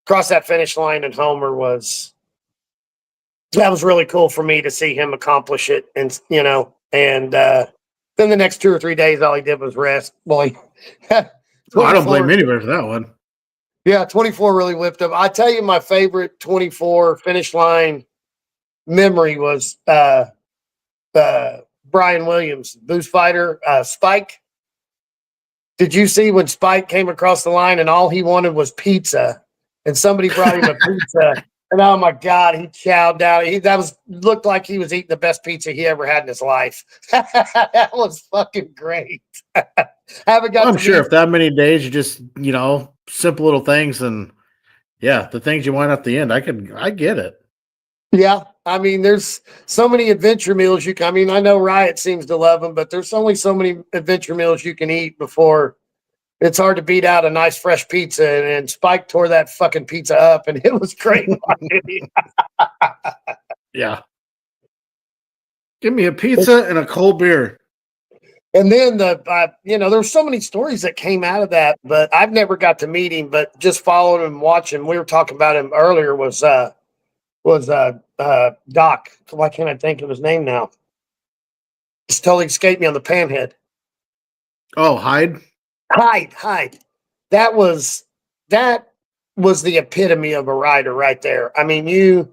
cross that finish line in Homer was that was really cool for me to see him accomplish it. And and then the next 2 or 3 days all he did was rest. Boy, Oh, I don't blame 24, anybody for that one. yeah, 24 really whipped up. I tell you, my favorite 24 finish line memory was Brian Williams, boost fighter, Spike. Did you see when Spike came across the line and all he wanted was pizza, and somebody brought him a pizza, and oh my God, he chowed down. Looked like he was eating the best pizza he ever had in his life. That was fucking great. I haven't Well, got I'm to sure meet. if that many days, you just simple little things, and yeah, the things you want at the end, I get it. Yeah, I mean, there's so many adventure meals you can. I mean, I know Riot seems to love them, but there's only so many adventure meals you can eat before it's hard to beat out a nice fresh pizza. And Spike tore that fucking pizza up, and it was great. Yeah, give me a pizza and a cold beer. And then there's so many stories that came out of that, but I've never got to meet him. But just following him, watching, we were talking about him earlier. Was Doc? Why can't I think of his name now? It's totally escaped me on the panhead. Oh, hide. Hyde. That was that was the epitome of a rider right there. A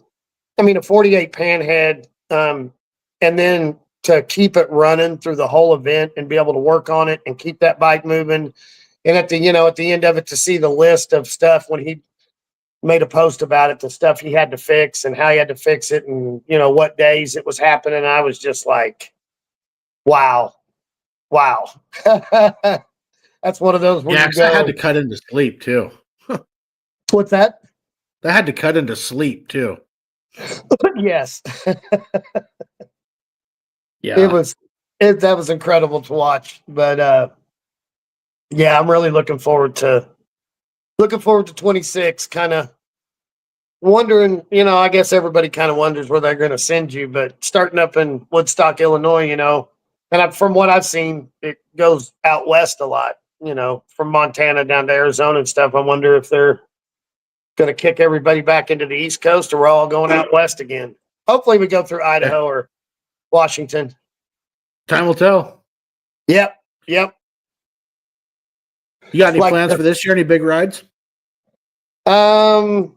48 panhead, and then to keep it running through the whole event and be able to work on it and keep that bike moving. And at the end of it, to see the list of stuff when he made a post about it, the stuff he had to fix and how he had to fix it, and what days it was happening. I was just like, wow. That's one of those where Yeah, you 'cause I had to go, cut into sleep too. what's that? I had to cut into sleep too. Yes. It Yeah, was that was incredible to watch. But yeah, I'm really looking forward to 26. Kind of wondering, I guess everybody kind of wonders where they're going to send you, but starting up in Woodstock, Illinois, and from what I've seen, it goes out west a lot, from Montana down to Arizona and stuff. I wonder if they're going to kick everybody back into the East Coast, or we're all going out west again. Hopefully we go through yeah. Idaho or Washington. Time will tell. Yep. Yep. You got any Like, plans for this year? Any big rides? I'm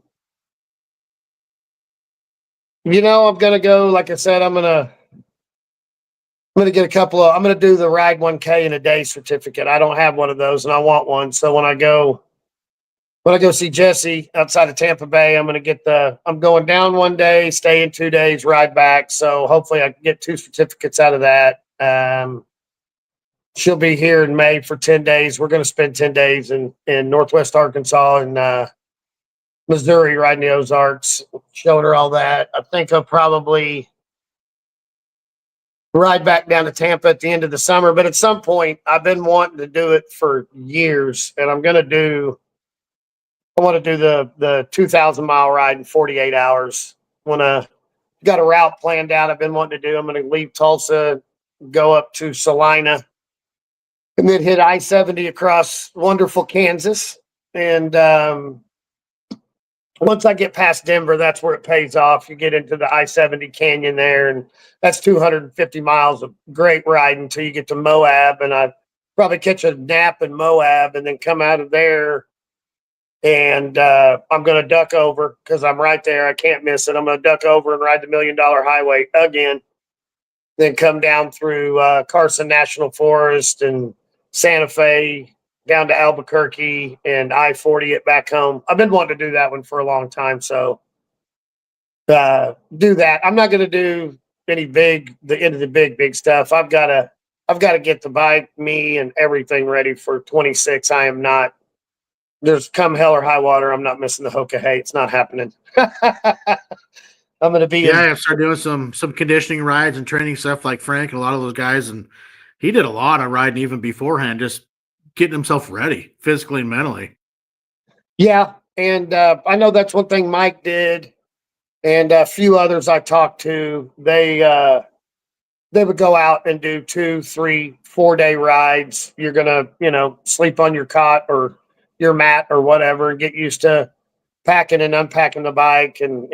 gonna go. Like I said, I'm gonna get a couple of. I'm gonna do the Ride 1K in a day certificate. I don't have one of those, and I want one. So when I go see Jesse outside of Tampa Bay, I'm going down one day, stay in 2 days, ride back. So hopefully I can get 2 certificates out of that. She'll be here in May for 10 days. We're going to spend 10 days in Northwest Arkansas and Missouri riding the Ozarks, showing her all that. I think I'll probably ride back down to Tampa at the end of the summer. But at some point, I've been wanting to do it for years, and I want to do the 2,000-mile ride in 48 hours. Got a route planned out I've been wanting to do. I'm going to leave Tulsa, go up to Salina, and then hit I-70 across wonderful Kansas. And once I get past Denver, that's where it pays off. You get into the I-70 canyon there, and that's 250 miles of great riding until you get to Moab. And I probably catch a nap in Moab and then come out of there And I'm going to duck over because I'm right there. I can't miss it. I'm going to duck over and ride the $1 Million Highway again, then come down through Carson National Forest and Santa Fe down to Albuquerque and I-40 it back home. I've been wanting to do that one for a long time. So do that. I'm not going to do the end of the big stuff. I've got to get the bike, me and everything ready for 26. I am not, there's come hell or high water. I'm not missing the Hoka Hay. It's not happening. I'm going to be I started doing some conditioning rides and training stuff like Frank and a lot of those guys. And he did a lot of riding even beforehand, just getting himself ready physically and mentally. Yeah. And I know that's one thing Mike did. And a few others I talked to, they would go out and do 2, 3, 4-day rides. You're going to, sleep on your cot or your mat or whatever and get used to packing and unpacking the bike and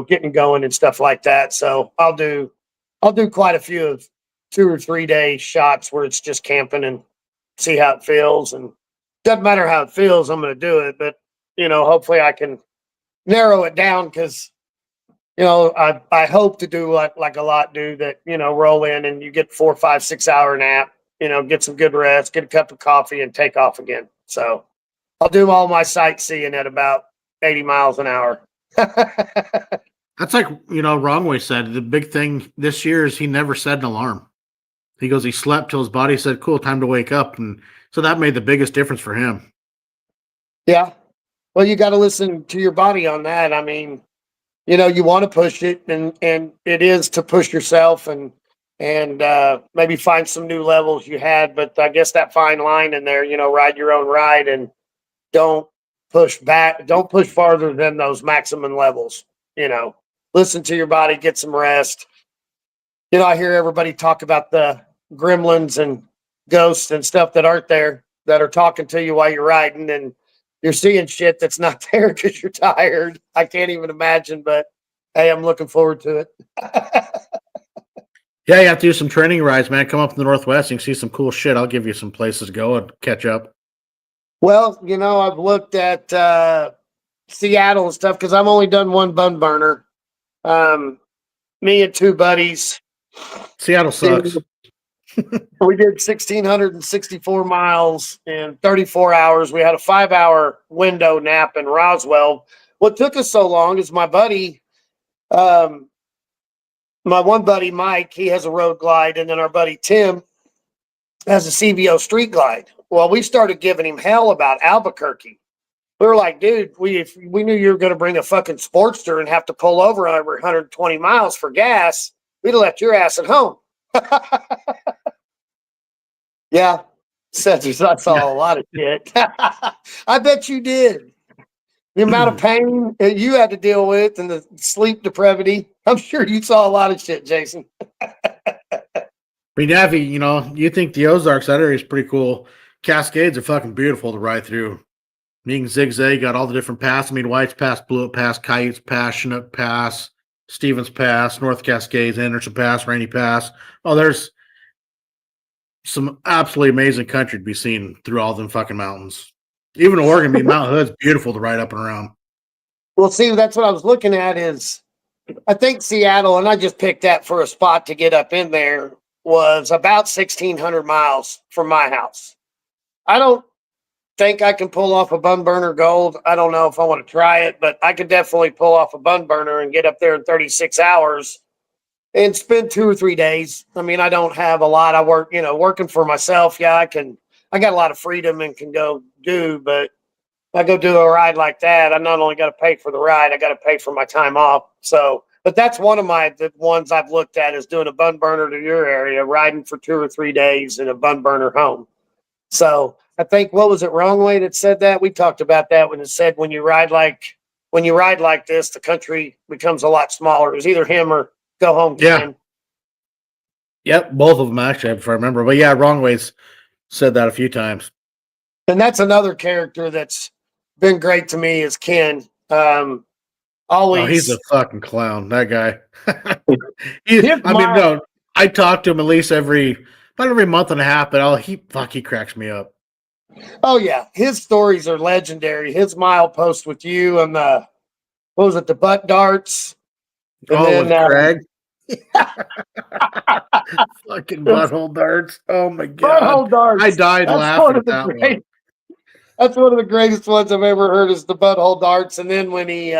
getting going and stuff like that. So I'll do quite a few of 2 or 3 day shots where it's just camping and see how it feels. And doesn't matter how it feels, I'm going to do it. But, hopefully I can narrow it down because, I hope to do like a lot do that, roll in and you get 4, 5, 6 hour nap, get some good rest, get a cup of coffee and take off again. So I'll do all my sightseeing at about 80 miles an hour. That's like, Wrongway said, the big thing this year is he never set an alarm. He goes, he slept till his body said, cool, time to wake up. And so that made the biggest difference for him. Yeah. Well, you got to listen to your body on that. I mean, you want to push it and it is to push yourself and maybe find some new levels you had, but I guess that fine line in there, ride your own ride and don't push farther than those maximum levels, listen to your body, get some rest. I hear everybody talk about the gremlins and ghosts and stuff that aren't there that are talking to you while you're riding and you're seeing shit that's not there because you're tired. I can't even imagine, but hey, I'm looking forward to it. Yeah, you have to do some training rides, man. Come up in the Northwest, you can see some cool shit. I'll give you some places to go and catch up. Well, I've looked at Seattle and stuff because I've only done one bun burner. Me and 2 buddies. Seattle sucks. We did 1,664 miles in 34 hours. We had a 5-hour window nap in Roswell. What took us so long is my buddy, my one buddy, Mike, he has a road glide, and then our buddy Tim has a CVO street glide. Well, we started giving him hell about Albuquerque. We were like, dude, if we knew you were going to bring a fucking Sportster and have to pull over 120 miles for gas, we'd have left your ass at home. Yeah, I saw a lot of shit. I bet you did. The amount of pain you had to deal with and the sleep depravity. I'm sure you saw a lot of shit, Jason. Navi, you think the Ozarks, that area is pretty cool. Cascades are fucking beautiful to ride through. You can zigzag, got all the different paths. White's Pass, Blewett Pass, Coyotes Pass, Chinook Pass, Stevens Pass, North Cascades, Anderson Pass, Rainy Pass. Oh, there's some absolutely amazing country to be seen through all them fucking mountains. Even Oregon, Mount Hood's beautiful to ride up and around. Well, see, that's what I was looking at is I think Seattle, and I just picked that for a spot to get up in there, was about 1,600 miles from my house. I don't think I can pull off a bun burner gold. I don't know if I want to try it, but I could definitely pull off a bun burner and get up there in 36 hours and spend 2 or 3 days. I don't have a lot. I work, working for myself. Yeah, I got a lot of freedom and can go do, but if I go do a ride like that, I not only got to pay for the ride, I got to pay for my time off. So, but that's one of the ones I've looked at is doing a bun burner to your area, riding for 2 or 3 days in a bun burner home. So I think, what was it, Wrongway that said that? We talked about that when it said, when you ride like this, the country becomes a lot smaller. It was either him or Go Home Ken. Yep, both of them actually, if I remember. But yeah, Wrongway's said that a few times. And that's another character that's been great to me is Ken. Always. Oh, he's a fucking clown, that guy. I talk to him at least about every month and a half, but he cracks me up. Oh yeah, his stories are legendary. His milepost with you and the what was it, the butt darts, and Oh, then with Craig. Fucking butthole darts. Oh my god. butthole I darts. died That's one laughing of at the that one. great. That's one of the greatest ones I've ever heard. Is the butthole darts, and then when he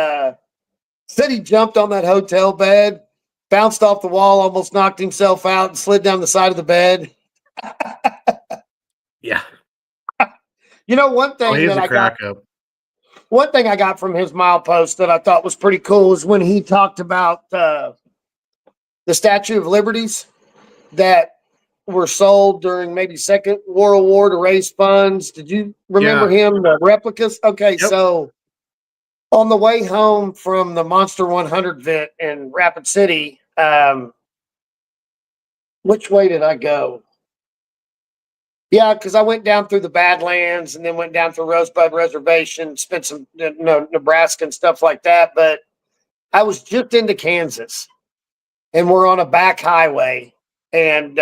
said he jumped on that hotel bed, bounced off the wall, almost knocked himself out, and slid down the side of the bed. Yeah. You know, one Oh, thing he's that a I got crack up. one thing I got from his milepost that I thought was pretty cool is when he talked about the Statue of Liberties that were sold during maybe Second World War to raise funds. Did you remember Yeah. him? The replicas? Okay, Yep. so on the way home from the Monster 100 event in Rapid City, which way did I go? Yeah, because I went down through the Badlands and then went down through Rosebud Reservation, spent some Nebraska and stuff like that. But I was just into Kansas, and we're on a back highway, and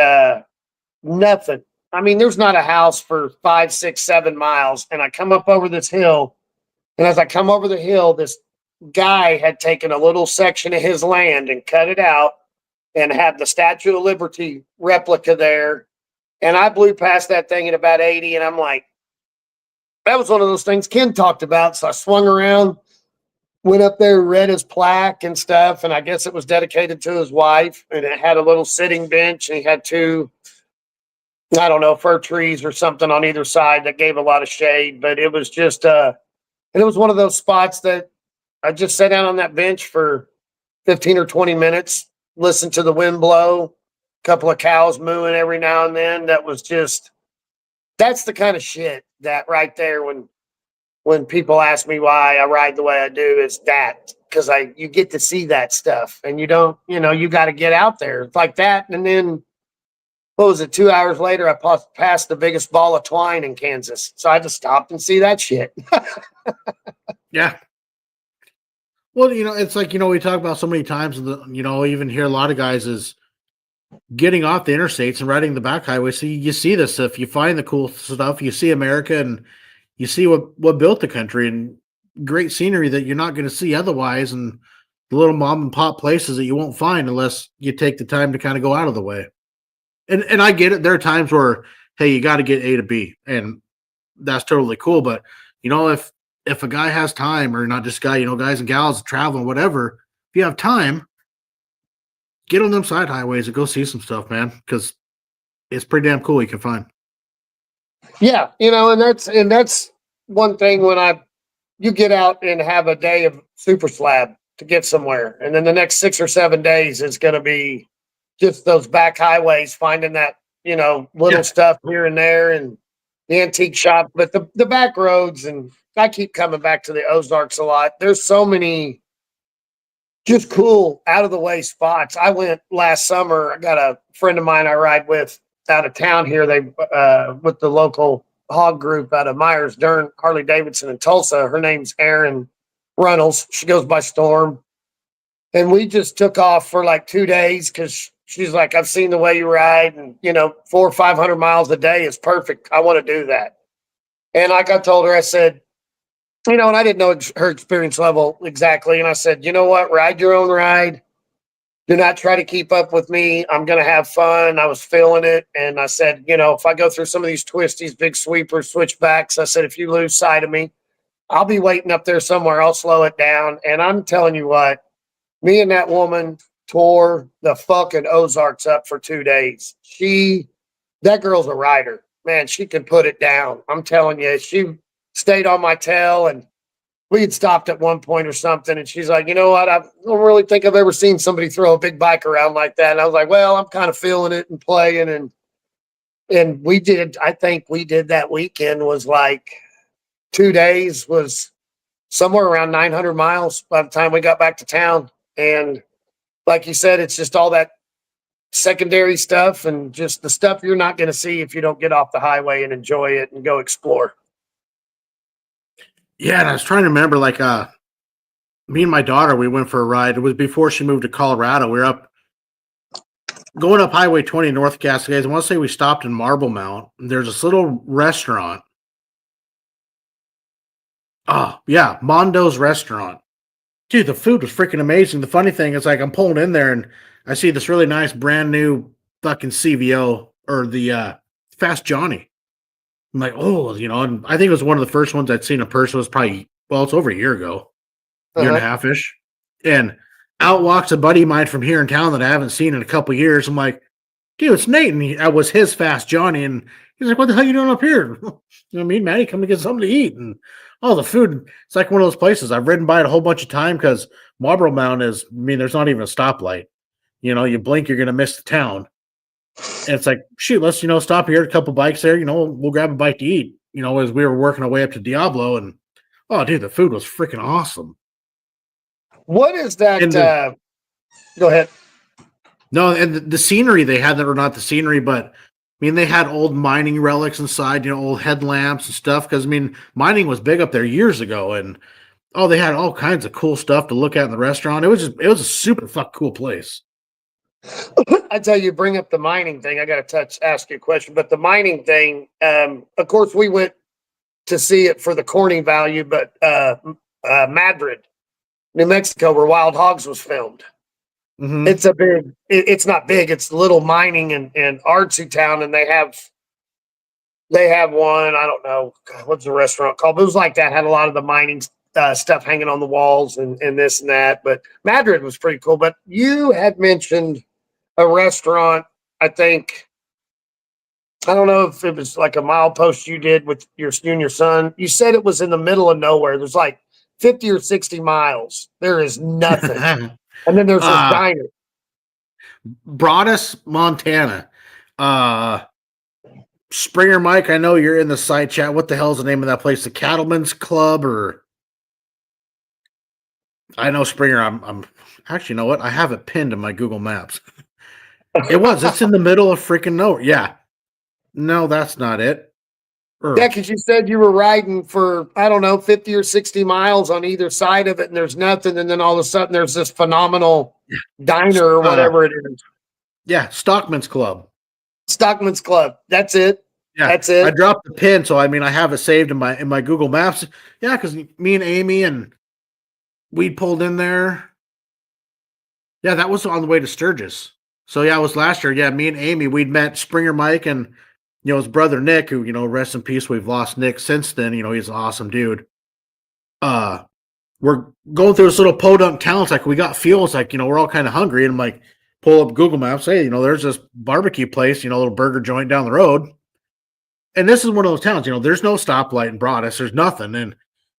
nothing. I mean, there's not a house for 5, 6, 7 miles, and I come up over this hill, and as I come over the hill, this guy had taken a little section of his land and cut it out and had the Statue of Liberty replica there. And I blew past that thing at about 80, and I'm like, that was one of those things Ken talked about. So I swung around, went up there, read his plaque and stuff, and I guess it was dedicated to his wife. And it had a little sitting bench, and he had two, I don't know, fir trees or something on either side that gave a lot of shade. But it was just, and it was one of those spots that I just sat down on that bench for 15 or 20 minutes, listened to the wind blow, a couple of cows mooing every now and then. That was just, that's the kind of shit that right there when people ask me why I ride the way I do is that because I you get to see that stuff and you don't, you got to get out there. It's like that. And then what was it, 2 hours later, I passed the biggest ball of twine in Kansas. So I just stopped and see that shit. Yeah. Well, it's like, we talk about so many times, even hear a lot of guys is getting off the interstates and riding the back highway. So you see this stuff, you find the cool stuff, you see America, and you see what built the country and great scenery that you're not going to see otherwise, and the little mom and pop places that you won't find unless you take the time to kind of go out of the way. And I get it. There are times where, hey, you got to get A to B, and that's totally cool. But if a guy has time, or not just guy, guys and gals traveling, whatever, if you have time, get on them side highways and go see some stuff, man, because it's pretty damn cool you can find. Yeah, and that's one thing when you get out and have a day of super slab to get somewhere, and then the next 6 or 7 days is going to be just those back highways, finding that little stuff here and there, and the antique shop, but the back roads. And I keep coming back to the Ozarks a lot. There's so many just cool out of the way spots. I went last summer. I got a friend of mine I ride with out of town here. They with the local hog group out of Myers Dern, Harley-Davidson in Tulsa. Her name's Erin Runnels. She goes by Storm. And we just took off for like 2 days because she's like, I've seen the way you ride, and 400 or 500 miles a day is perfect. I want to do that. And like I told her, I said, and I didn't know her experience level exactly. And I said, you know what? Ride your own ride. Do not try to keep up with me. I'm going to have fun. I was feeling it. And I said, if I go through some of these twisties, big sweepers, switchbacks, I said, if you lose sight of me, I'll be waiting up there somewhere. I'll slow it down. And I'm telling you what, me and that woman tore the fucking Ozarks up for 2 days. That girl's a rider. Man, she can put it down. I'm telling you, she stayed on my tail, and we had stopped at one point or something. And she's like, you know what? I don't really think I've ever seen somebody throw a big bike around like that. And I was like, well, I'm kind of feeling it and playing. And I think we did that weekend was like 2 days was somewhere around 900 miles by the time we got back to town. And like you said, it's just all that secondary stuff and just the stuff you're not going to see if you don't get off the highway and enjoy it and go explore. Yeah, and I was trying to remember, like, me and my daughter, we went for a ride. It was before she moved to Colorado. We were going up Highway 20 North Cascades. I want to say we stopped in Marble Mount. There's this little restaurant Oh, yeah, Mondo's restaurant. Dude, the food was freaking amazing. The funny thing is, like, I'm pulling in there and I see this really nice brand new fucking CVO or the Fast Johnny. I'm like, oh, and I think it was one of the first ones I'd seen in person. It was probably, well, it's over a year ago, year and a Uh-huh. half ish. And out walks a buddy of mine from here in town that I haven't seen in a couple years. I'm like, dude, it's Nate. And that was his Fast Johnny. And he's like, what the hell are you doing up here? Me and Maddie come to get something to eat. And the food, it's like one of those places. I've ridden by it a whole bunch of time because Marlboro Mountain there's not even a stoplight. You blink, you're going to miss the town. And it's like, shoot, let's, stop here, a couple bikes there, we'll grab a bite to eat, as we were working our way up to Diablo. And, oh, dude, the food was freaking awesome. What is that? And Go ahead. No, and the scenery they had, that, or not the scenery, but they had old mining relics inside, old headlamps and stuff. Because mining was big up there years ago, and they had all kinds of cool stuff to look at in the restaurant. It was a super fucking cool place. I tell you, bring up the mining thing. I got to ask you a question, but the mining thing. Of course, we went to see it for the corny value, but Madrid, New Mexico, where Wild Hogs was filmed. Mm-hmm. It's not big. It's a little mining and artsy town, and they have one. I don't know what's the restaurant called, but it was like that. Had a lot of the mining stuff hanging on the walls and this and that. But Madrid was pretty cool. But you had mentioned a restaurant. I think, I don't know if it was like a milepost you did with you and your son. You said it was in the middle of nowhere. There's like 50 or 60 miles. There is nothing. And then there's this diner. Broadus, Montana. Springer Mike, I know you're in the side chat. What the hell is the name of that place? The Cattleman's Club, or I know Springer. I'm actually, you know what? I have it pinned in my Google Maps. It's in the middle of freaking nowhere. Yeah. No, that's not it. Yeah, because you said you were riding for, I don't know, 50 or 60 miles on either side of it, and there's nothing. And then all of a sudden, there's this phenomenal diner or whatever it is. Yeah, Stockman's Club. Stockman's Club. That's it. Yeah, that's it. I dropped the pin, so I have it saved in my Google Maps. Yeah, because me and Amy and we pulled in there. Yeah, that was on the way to Sturgis. So yeah, it was last year. Yeah, me and Amy, we'd met Springer Mike and his brother Nick, who rest in peace. We've lost Nick since then. He's an awesome dude. We're going through this little podunk town. It's like we got fuel. It's like we're all kind of hungry, and I'm like, pull up Google Maps. Hey, there's this barbecue place. A little burger joint down the road. And this is one of those towns. There's no stoplight in Broadus. There's nothing. And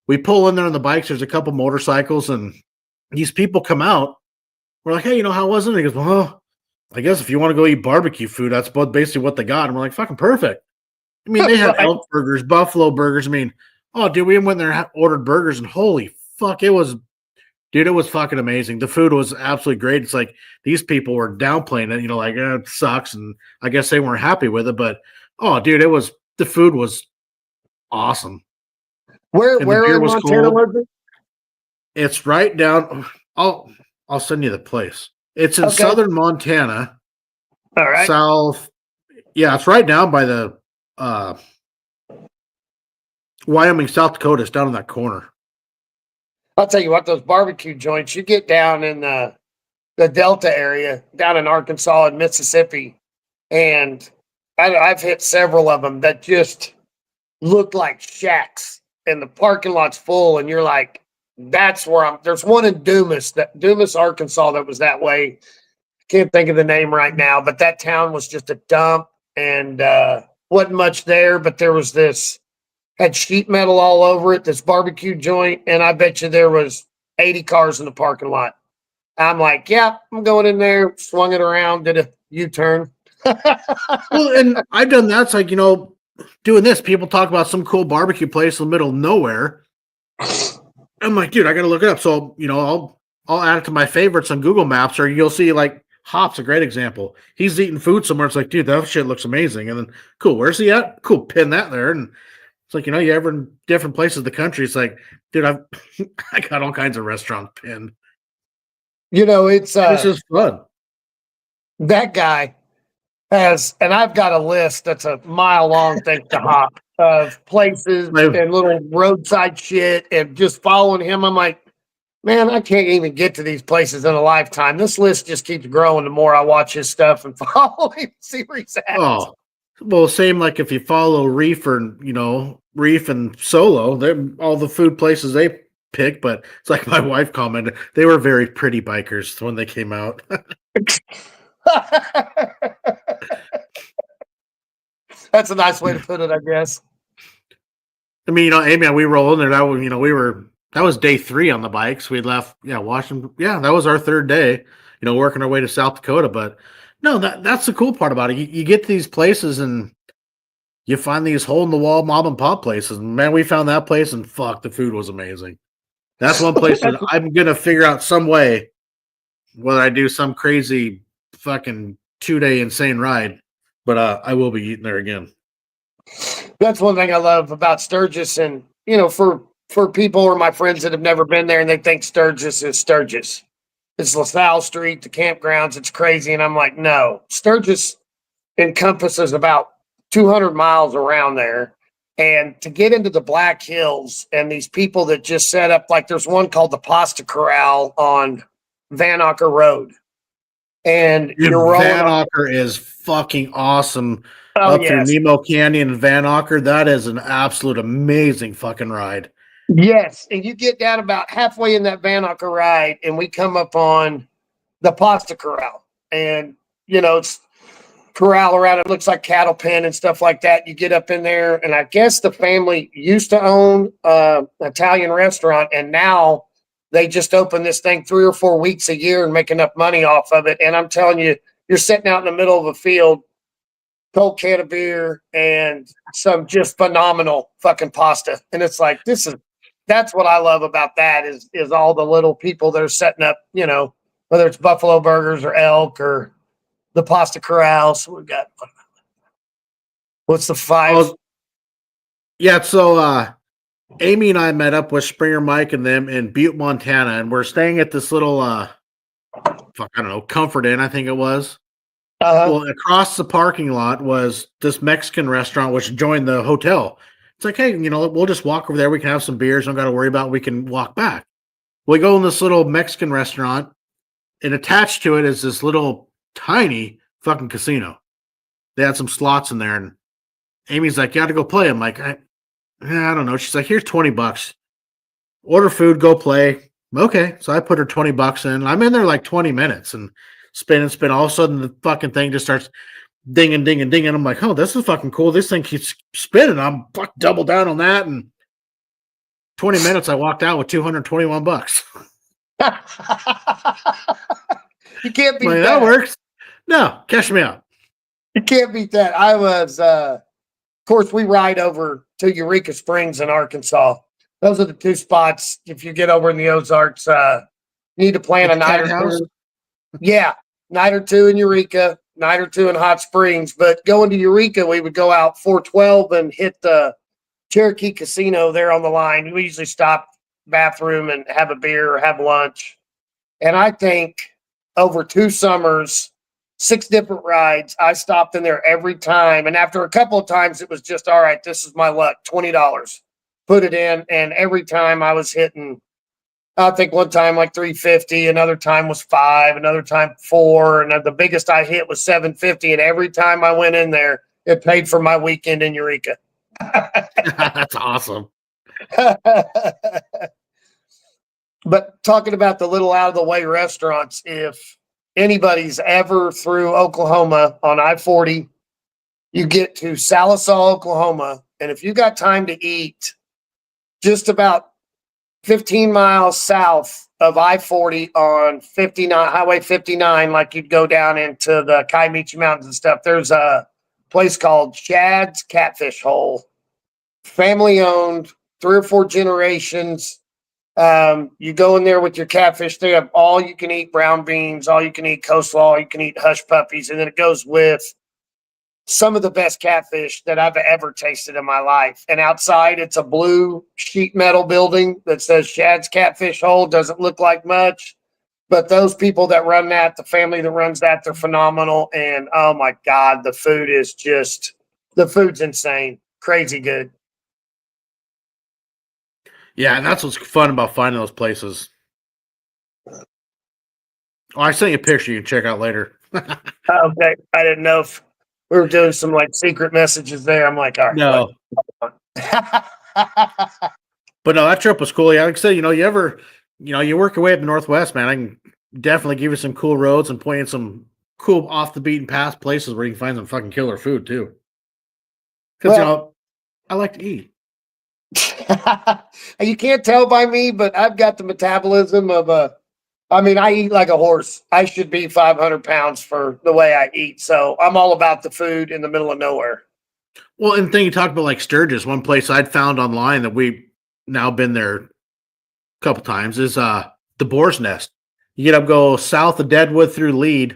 we pull in there on the bikes. There's a couple motorcycles, and these people come out. We're like, hey, how was it? And he goes, well, I guess if you want to go eat barbecue food, that's basically what they got. And we're like, fucking perfect. They had elk burgers, buffalo burgers. Oh, dude, we went there and ordered burgers, and holy fuck, it was fucking amazing. The food was absolutely great. It's like these people were downplaying it, like, it sucks. And I guess they weren't happy with it. But, oh, dude, the food was awesome. Where in Montana was it? It's right down. I'll send you the place. It's in southern Montana. All right. South. Yeah, it's right down by the Wyoming, South Dakota. It's down in that corner. I'll tell you what, those barbecue joints, you get down in the Delta area, down in Arkansas and Mississippi, and I've hit several of them that just look like shacks, and the parking lot's full, and you're like, that's where there's one in Dumas, Arkansas, that was that way. Can't think of the name right now, but that town was just a dump, and wasn't much there, but there was had sheet metal all over it, this barbecue joint, and I bet you there was 80 cars in the parking lot. I'm like, yeah, I'm going in there, swung it around, did a U-turn. Well, and I've done that. It's like, doing this, people talk about some cool barbecue place in the middle of nowhere. I'm like, dude, I got to look it up. So, I'll add it to my favorites on Google Maps, or you'll see like Hop's a great example. He's eating food somewhere. It's like, dude, that shit looks amazing. And then, cool, where's he at? Cool, pin that there. And it's like, you ever in different places of the country, it's like, dude, I got all kinds of restaurants pinned. It's just fun. That guy has, and I've got a list that's a mile long, thanks to Hop. of places and little roadside shit and just following him. I'm like, man, I can't even get to these places in a lifetime. This list just keeps growing the more I watch his stuff and follow him, see where he's at. Oh, well, same like if you follow Reef and Solo, they're all the food places they pick. But it's like my wife commented, they were very pretty bikers when they came out. That's a nice way to put it, I guess. I mean, Amy, we rolled in there. That was day 3 on the bikes. We left, Washington. Yeah, that was our 3rd day, working our way to South Dakota. But no, that's the cool part about it. You get to these places and you find these hole in the wall mom and pop places. Man, we found that place and fuck, the food was amazing. That's one place that I'm going to figure out some way whether I do some crazy fucking 2-day insane ride, but I will be eating there again. That's one thing I love about Sturgis. And, for people or my friends that have never been there and they think Sturgis is Sturgis. It's LaSalle Street, the campgrounds. It's crazy. And I'm like, no, Sturgis encompasses about 200 miles around there. And to get into the Black Hills and these people that just set up, like there's one called the Pasta Corral on Vanocker Road. And you're rolling. Vanocker is fucking awesome. Through Nemo Canyon and Vanocker. That is an absolute amazing fucking ride. Yes. And you get down about halfway in that Vanocker ride and we come up on the Pasta Corral. And, it's corral around it, looks like cattle pen and stuff like that. You get up in there, and I guess the family used to own an Italian restaurant, and now they just open this thing 3 or 4 weeks a year and make enough money off of it. And I'm telling you, you're sitting out in the middle of a field, cold can of beer, and some just phenomenal fucking pasta. And it's like, that's what I love about that is all the little people that are setting up, whether it's Buffalo Burgers or Elk or the Pasta Corral. So we got, what's the 5? Oh, yeah. So, Amy and I met up with Springer Mike and them in Butte, Montana, and we're staying at this little, Comfort Inn, I think it was. Well, across the parking lot was this Mexican restaurant, which joined the hotel. It's like, hey, we'll just walk over there. We can have some beers. Don't got to worry about it. We can walk back. We go in this little Mexican restaurant, and attached to it is this little tiny fucking casino. They had some slots in there, and Amy's like, you got to go play. I'm like, I don't know. She's like, here's $20. Order food, go play. Okay. So I put her $20 in. I'm in there like 20 minutes and spin. All of a sudden, the fucking thing just starts dinging, dinging, dinging. I'm like, oh, this is fucking cool. This thing keeps spinning. I'm fuck double down on that. And 20 minutes, I walked out with $221. You can't beat that. That works. No, cash me out. You can't beat that. I was, of course, we ride over to Eureka Springs in Arkansas. Those are the 2 spots. If you get over in the Ozarks, you need to plan a night or 2. Yeah, night or 2 in Eureka, night or 2 in Hot Springs. But going to Eureka, we would go out 412 and hit the Cherokee Casino there on the line. We usually stop bathroom and have a beer or have lunch. And I think over 2 summers, 6 different rides, I stopped in there every time. And after a couple of times, it was just, all right, this is my luck, $20. Put it in. And every time I was hitting, I think one time like 350, another time was 5, another time 4. And the biggest I hit was 750. And every time I went in there, it paid for my weekend in Eureka. That's awesome. But talking about the little out of the way restaurants, if anybody's ever through Oklahoma on I-40, you get to Sallisaw, Oklahoma. And if you got time to eat, just about 15 miles south of I-40 on Highway 59, like you'd go down into the Kiamichi Mountains and stuff, there's a place called Shad's Catfish Hole. Family owned, 3 or 4 generations. You go in there with your catfish. They have all you can eat brown beans, all you can eat coleslaw, all you can eat hush puppies. And then it goes with some of the best catfish that I've ever tasted in my life. And outside, it's a blue sheet metal building that says Shad's Catfish Hole. Doesn't look like much, but those people that run that, the family that runs that, they're phenomenal. And oh my God, the food's insane. crazy good. Yeah, and that's what's fun about finding those places. Oh, I sent you a picture you can check out later. Okay, I didn't know if we were doing some like secret messages there. I'm like, all right, No. what? But no, that trip was cool. Yeah, like I said, you work your way up the Northwest, man. I can definitely give you some cool roads and point in some cool off the beaten path places where you can find some fucking killer food too. Because Well, I like to eat. you can't tell by me, but I've got the metabolism of a. I mean, I eat like a horse. I should be 500 pounds for the way I eat. So I'm all about the food in the middle of nowhere. Well, and then you talk about like Sturgis. One place I'd found online that we've now been there a couple times is the Boar's Nest. Go south of Deadwood through Lead,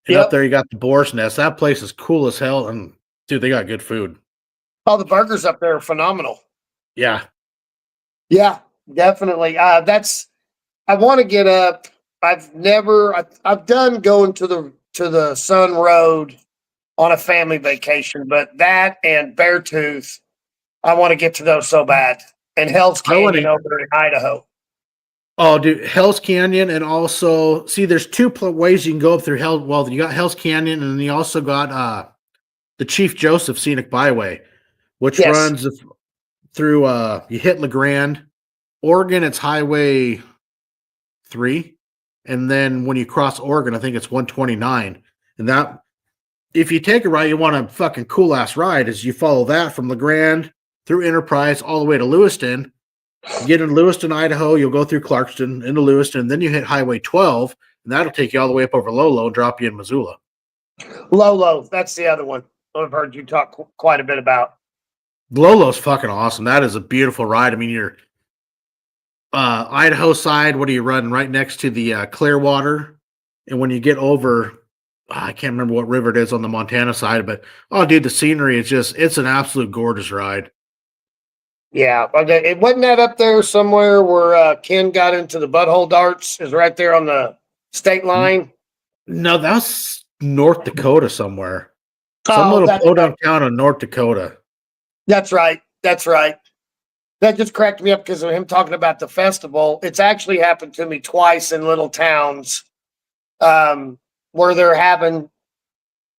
and up Yep. there you got the Boar's Nest. That place is cool as hell, and dude, they got good food. Oh, the burgers up there are phenomenal. Yeah. Yeah, definitely. I want to get up. I've done going to the Sun Road on a family vacation, but that and Beartooth, I want to get to those so bad. And Hell's Canyon over in Idaho. Oh, dude, Hell's Canyon, and also see, there's two ways you can go up through Hell. Well, you got Hell's Canyon, and then you also got the Chief Joseph Scenic Byway, which runs through. You hit LeGrand, Oregon. It's Highway 3, and then when you cross Oregon, I think it's 129. And that, if you take a ride, you want a fucking cool ass ride. Is you follow that from LeGrand through Enterprise all the way to Lewiston. You get in Lewiston, Idaho, you'll go through Clarkston into Lewiston, then you hit Highway 12, and that'll take you all the way up over Lolo and drop you in Missoula. Lolo, that's the other one I've heard you talk quite a bit about. Lolo's fucking awesome. That is a beautiful ride. I mean, you're Idaho side, what are you running? Right next to the Clearwater. And when you get over, I can't remember what river it is on the Montana side, but oh, dude, the scenery is it's an absolute gorgeous ride. Yeah, it wasn't that up there somewhere where Ken got into the butthole darts. Is right there on the state line. No, that's North Dakota somewhere. Some little podunk town in North Dakota. That's right. That's right. That just cracked me up because of him talking about the festival. It's actually happened to me twice in little towns where they're having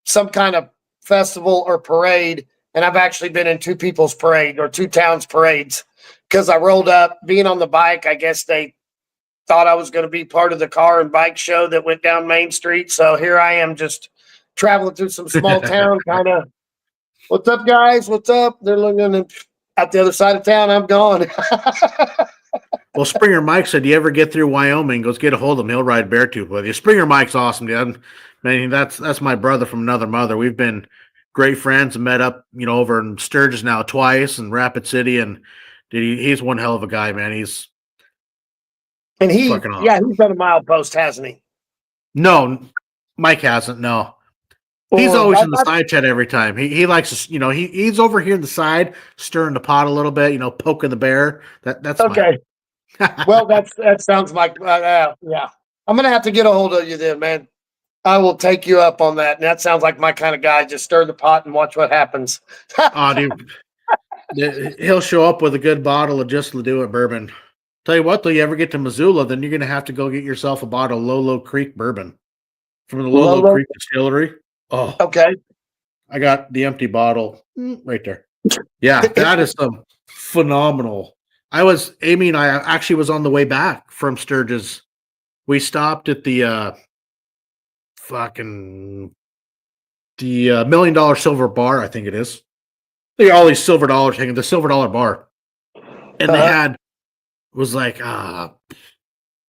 some kind of festival or parade. And I've actually been in two people's parade or two towns' parades because I rolled up being on the bike. I guess they thought I was going to be part of the car and bike show that went down Main Street. So here I am just traveling through some small town kind of, what's up, guys? What's up? They're looking at the other side of town. I'm gone. Well, Springer Mike said, you ever get through Wyoming, goes get a hold of him. He'll ride Beartooth with you. Springer Mike's awesome, dude. Man, that's my brother from another mother. We've been great friends and met up, over in Sturgis now twice and Rapid City. And dude, he's one hell of a guy, man. He's fucking awesome. Yeah, he's done a milepost, hasn't he? No, Mike hasn't. No. He's always in the side chat every time. He likes to, he's over here in the side, stirring the pot a little bit, poking the bear. That's okay. Well, that sounds like yeah. I'm gonna have to get a hold of you then, man. I will take you up on that. And that sounds like my kind of guy. Just stir the pot and watch what happens. Oh, dude, he'll show up with a good bottle of Just Do It bourbon. Tell you what, though, you ever get to Missoula, then you're gonna have to go get yourself a bottle of Lolo Creek bourbon from the Lolo Creek Distillery. Oh, okay. I got the empty bottle right there. Yeah, that is some phenomenal. Amy and I actually was on the way back from Sturgis. We stopped at the $1 million silver bar, I think it is. They got all these silver dollars hanging, the silver dollar bar. And they had, was like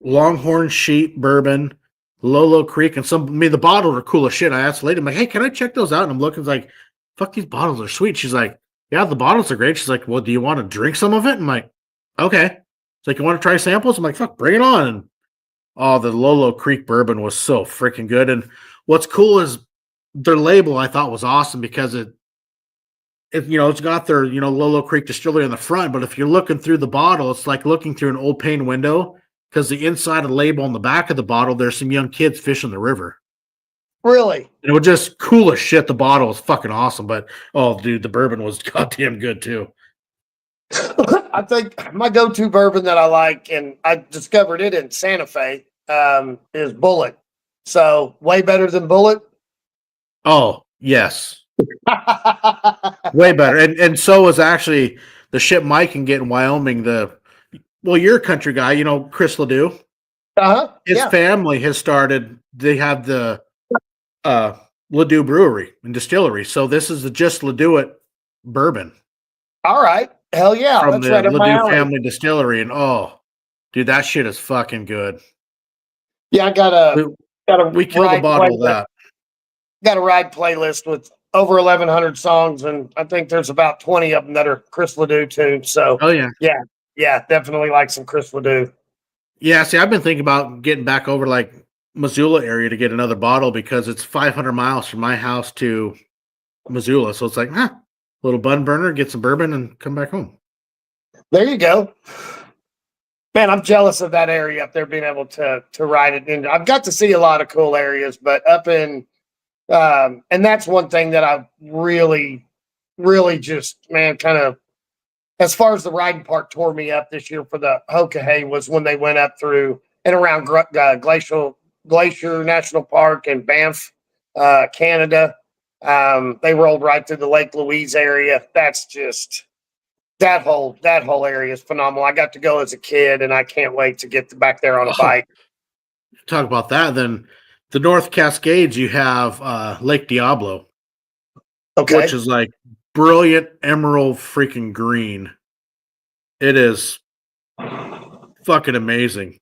Longhorn Sheep bourbon, Lolo Creek, and the bottles are cool as shit. I asked the lady, I'm like, hey, can I check those out? And I'm looking, like, fuck, these bottles are sweet. She's like, yeah, the bottles are great. She's like, well, do you want to drink some of it? I'm like, okay. It's like, you want to try samples? I'm like, fuck, bring it on. And the Lolo Creek bourbon was so freaking good. And what's cool is their label I thought was awesome because it's got their, Lolo Creek Distillery on the front, but if you're looking through the bottle, it's like looking through an old pane window because the inside of the label on the back of the bottle, there's some young kids fishing the river. Really? And it would just cool as shit. The bottle was fucking awesome, but oh, dude, the bourbon was goddamn good too. I think my go-to bourbon that I like, and I discovered it in Santa Fe, is Bullet. So way better than Bullet. Oh, yes. Way better. And so was actually the shit Mike can get in Wyoming. Well, you're a country guy, you know, Chris Ledoux. His Yeah. family has started, they have the Ledoux Brewery and Distillery. So this is the just Ledoux bourbon All right. Hell yeah. from That's the right up my Ledoux alley. family distillery. And oh, dude, that shit is fucking good. Yeah, I We, got a we killed a ride bottle of playlist. that. Got a ride playlist with over 1,100 songs, and I think there's about 20 of them that are Chris Ledoux tunes. So Oh, yeah. yeah, definitely like some Chris Ledoux. Yeah, see, I've been thinking about getting back over like Missoula area to get another bottle because it's 500 miles from my house to Missoula. So it's like, little bun burner, get some bourbon and come back home. There you go. Man, I'm jealous of that area up there being able to ride it. And I've got to see a lot of cool areas, but up in and that's one thing that I really, really just, man, kind of, as far as the riding part tore me up this year for the Hokahay was when they went up through and around Glacier National Park and Banff, Canada. They rolled right through the Lake Louise area. That's just that whole area is phenomenal. I got to go as a kid, and I can't wait to get back there on a bike. Talk about that. Then the North Cascades, you have Lake Diablo, Okay. which is like brilliant emerald freaking green. It is fucking amazing.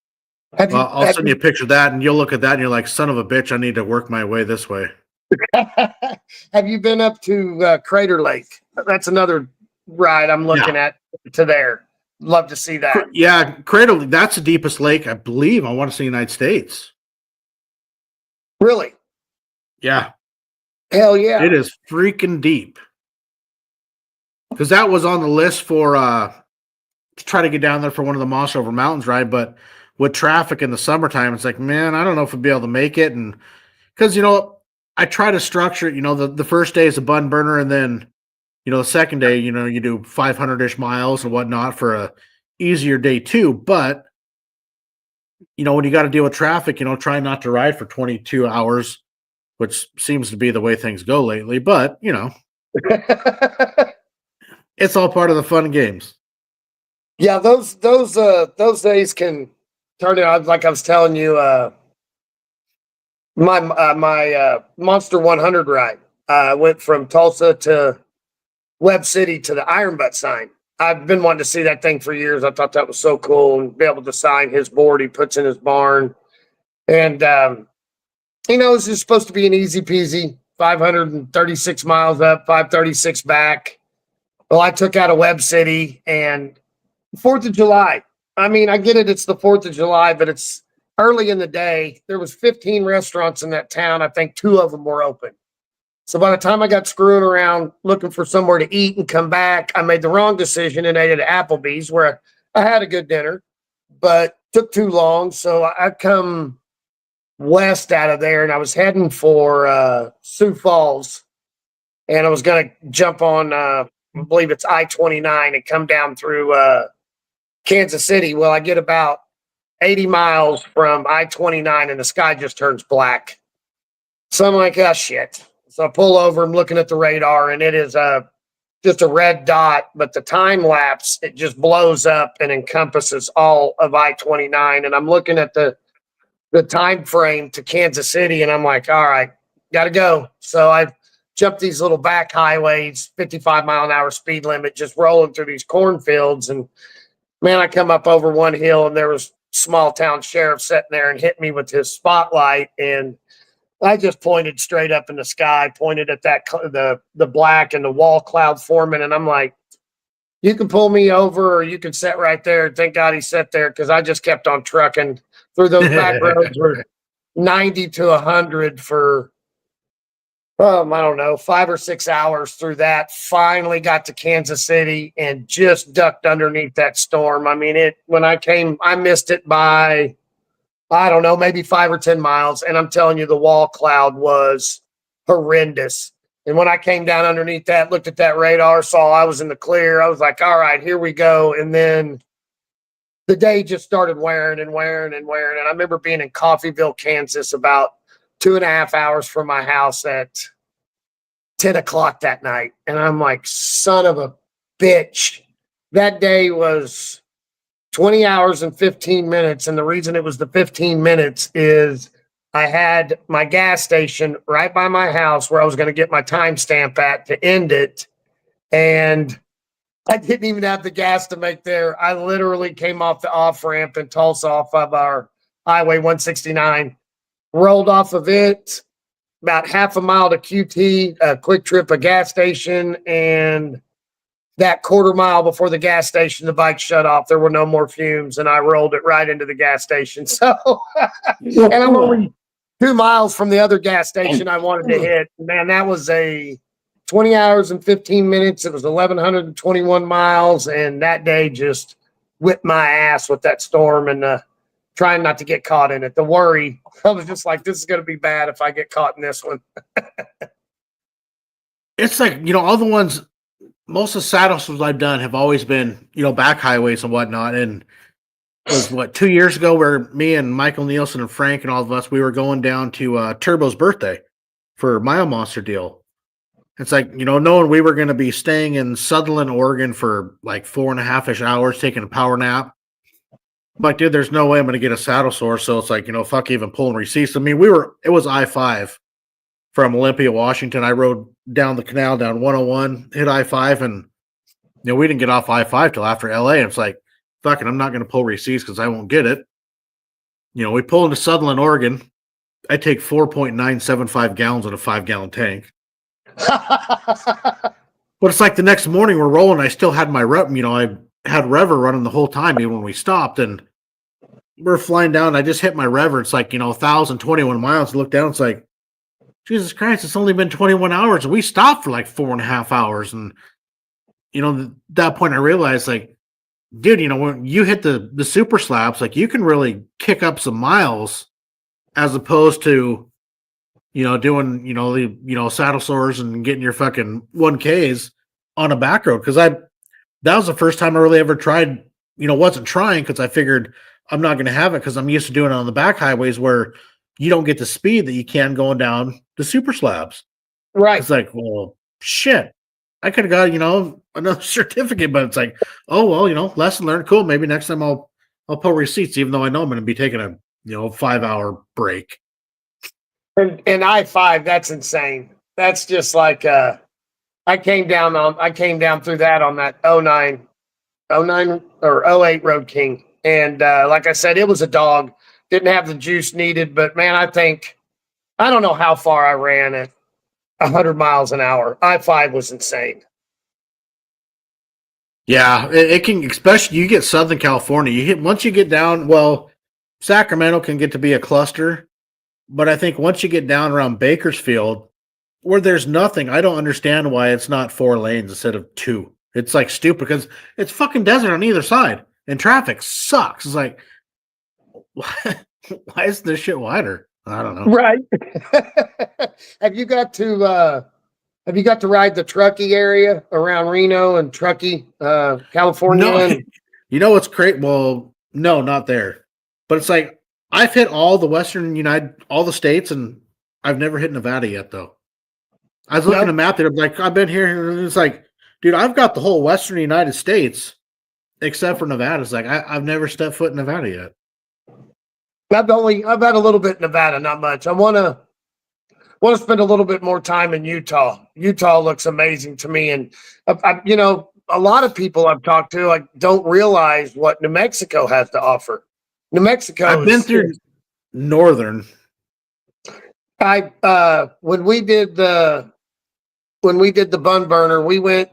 I'll send you a picture of that, and you'll look at that, and you're like, son of a bitch, I need to work my way this way. Have you been up to Crater Lake? That's another ride I'm looking at to there. Love to see that. Yeah, Crater, that's the deepest lake, I believe. I want to say United States. Really? Yeah. Hell yeah. It is freaking deep. Because that was on the list for to try to get down there for one of the Moss Over Mountains ride, but with traffic in the summertime, it's like, man, I don't know if we'd be able to make it. And because, you know, I try to structure it, you know, the first day is a bun burner, and then, you know, the second day, you know, you do 500-ish miles and whatnot for a easier day too. But, you know, when you got to deal with traffic, you know, try not to ride for 22 hours, which seems to be the way things go lately. But, you know, it's all part of the fun games. Yeah, those days can turn out like I was telling you. My Monster 100 ride went from Tulsa to Webb City to the Iron Butt sign. I've been wanting to see that thing for years. I thought that was so cool, and be able to sign his board he puts in his barn. And you know, it's just supposed to be an easy peasy 536 miles up, 536 back. Well, I took out of Webb City, and 4th of July. I mean, I get it. It's the 4th of July, but it's early in the day. There was 15 restaurants in that town. I think 2 of them were open. So by the time I got screwing around looking for somewhere to eat and come back, I made the wrong decision and ate at Applebee's, where I had a good dinner, but took too long. So I come west out of there, and I was heading for Sioux Falls, and I was going to jump on, I believe it's I-29, and come down through Kansas City. Well, I get about 80 miles from I-29, and the sky just turns black. So I'm like, oh, shit. So I pull over, I'm looking at the radar, and it is just a red dot, but the time lapse, it just blows up and encompasses all of I-29. And I'm looking at the time frame to Kansas City, and I'm like, all right, got to go. So I jumped these little back highways, 55-mile-an-hour speed limit, just rolling through these cornfields. And, man, I come up over one hill, and there was small town sheriff sitting there and hit me with his spotlight, and I just pointed straight up in the sky, pointed at that the black and the wall cloud forming, and I'm like, you can pull me over, or you can sit right there. Thank God he sat there, because I just kept on trucking through those back roads were 90 to 100 for, I don't know, 5 or 6 hours through that. Finally got to Kansas City and just ducked underneath that storm. I mean, when I came, I missed it by, I don't know, maybe 5 or 10 miles. And I'm telling you, the wall cloud was horrendous. And when I came down underneath that, looked at that radar, saw I was in the clear, I was like, all right, here we go. And then the day just started wearing and wearing and wearing. And I remember being in Coffeyville, Kansas, about 2.5 hours from my house at 10 o'clock that night. And I'm like, son of a bitch. That day was 20 hours and 15 minutes. And the reason it was the 15 minutes is I had my gas station right by my house where I was going to get my timestamp at to end it. And I didn't even have the gas to make there. I literally came off the off ramp in Tulsa off of our Highway 169, rolled off of it about half a mile to QT, a Quick Trip, a gas station, and that quarter mile before the gas station, the bike shut off. There were no more fumes, and I rolled it right into the gas station. So, and I'm only 2 miles from the other gas station I wanted to hit. Man, that was a 20 hours and 15 minutes. It was 1,121 miles, and that day just whipped my ass with that storm and trying not to get caught in it. The worry, I was just like, this is going to be bad if I get caught in this one. It's like, all the ones, most of the saddle swims I've done have always been, back highways and whatnot. And it was 2 years ago where me and Michael Nielsen and Frank and all of us, we were going down to Turbo's birthday for Mile Monster deal. It's like, knowing we were going to be staying in Sutherland, Oregon for like 4.5-ish hours, taking a power nap. I'm like, dude, there's no way I'm going to get a saddle sore. So it's like, fuck even pulling receipts. I mean, it was I-5 from Olympia, Washington. I rode down the canal, down 101, hit I-5, and, we didn't get off I-5 till after LA. And it's like, fucking, I'm not going to pull receipts because I won't get it. We pull into Sutherland, Oregon. I take 4.975 gallons in a 5-gallon tank. But it's like the next morning we're rolling. I still had my rev, I had rever running the whole time, even when we stopped, and we're flying down. I just hit my rever. It's like, 1,021 miles. Look down. It's like, Jesus Christ, it's only been 21 hours. And we stopped for like 4.5 hours. And, at that point I realized, like, dude, when you hit the super slabs, like, you can really kick up some miles as opposed to, doing, the, saddle sores and getting your fucking 1Ks on a back road. Cause that was the first time I really ever tried, wasn't trying because I figured I'm not going to have it because I'm used to doing it on the back highways where you don't get the speed that you can going down the super slabs. Right. It's like, well, shit. I could have got, another certificate, but it's like, oh, well, lesson learned. Cool. Maybe next time I'll pull receipts, even though I know I'm going to be taking a, 5-hour break. And I-5, that's insane. That's just like, I came down through that on that 09 or 08 Road King. And like I said, it was a dog. Didn't have the juice needed, but man, I don't know how far I ran at 100 miles an hour. I-5 was insane. Yeah, it can, especially you get Southern California. Once you get down, Sacramento can get to be a cluster, but I think once you get down around Bakersfield, where there's nothing, I don't understand why it's not 4 lanes instead of 2. It's like stupid because it's fucking desert on either side and traffic sucks. It's like, why is this shit wider? I don't know. Right. Have you got to ride the Truckee area around Reno and Truckee, California? No, what's great? Well, no, not there. But it's like I've hit all the all the states, and I've never hit Nevada yet, though. I was looking at a map there. I'm like, I've been here, and it's like, dude, I've got the whole Western United States except for Nevada. It's like I've never stepped foot in Nevada yet. I've had a little bit in Nevada, not much. I want to spend a little bit more time in Utah. Utah looks amazing to me, and a lot of people I've talked to don't realize what New Mexico has to offer. New Mexico. I've been through northern. When we did the Bun Burner, we went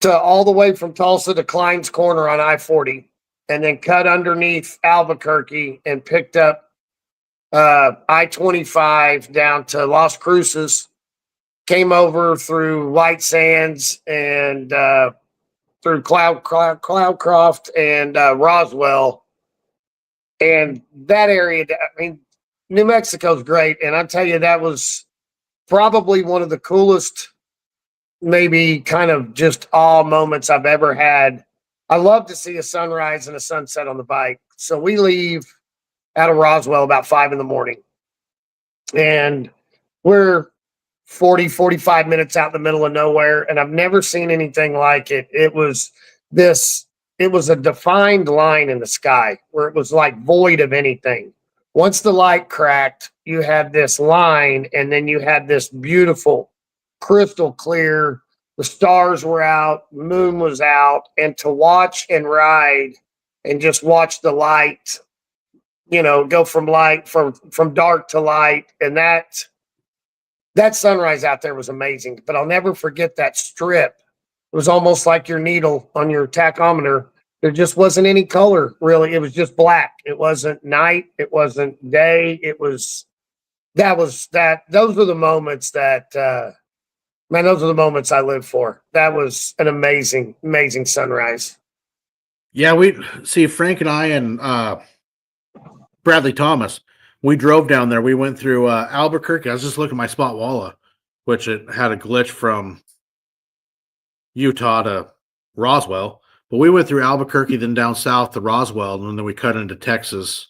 to all the way from Tulsa to Klein's Corner on I-40, and then cut underneath Albuquerque and picked up I-25 down to Las Cruces, came over through White Sands and through Cloudcroft and Roswell, And that area, I mean, New Mexico's great. And I tell you, that was probably one of the coolest, maybe kind of just awe moments I've ever had. I love to see a sunrise and a sunset on the bike. So we leave out of Roswell about 5 in the morning. And we're 45 minutes out in the middle of nowhere. And I've never seen anything like it. It was a defined line in the sky where it was like void of anything. Once the light cracked, you had this line, and then you had this beautiful, crystal clear. The stars were out, moon was out, and to watch and ride and just watch the light, go from dark to light. And that sunrise out there was amazing. But I'll never forget that strip. It was almost like your needle on your tachometer. There just wasn't any color, really. It was just black. It wasn't night. It wasn't day. Those were the moments those are the moments I live for. That was an amazing, amazing sunrise. Yeah, we see Frank and I and Bradley Thomas. We drove down there. We went through Albuquerque. I was just looking at my spot Walla, which it had a glitch from Utah to Roswell. But we went through Albuquerque, then down south to Roswell, and then we cut into Texas,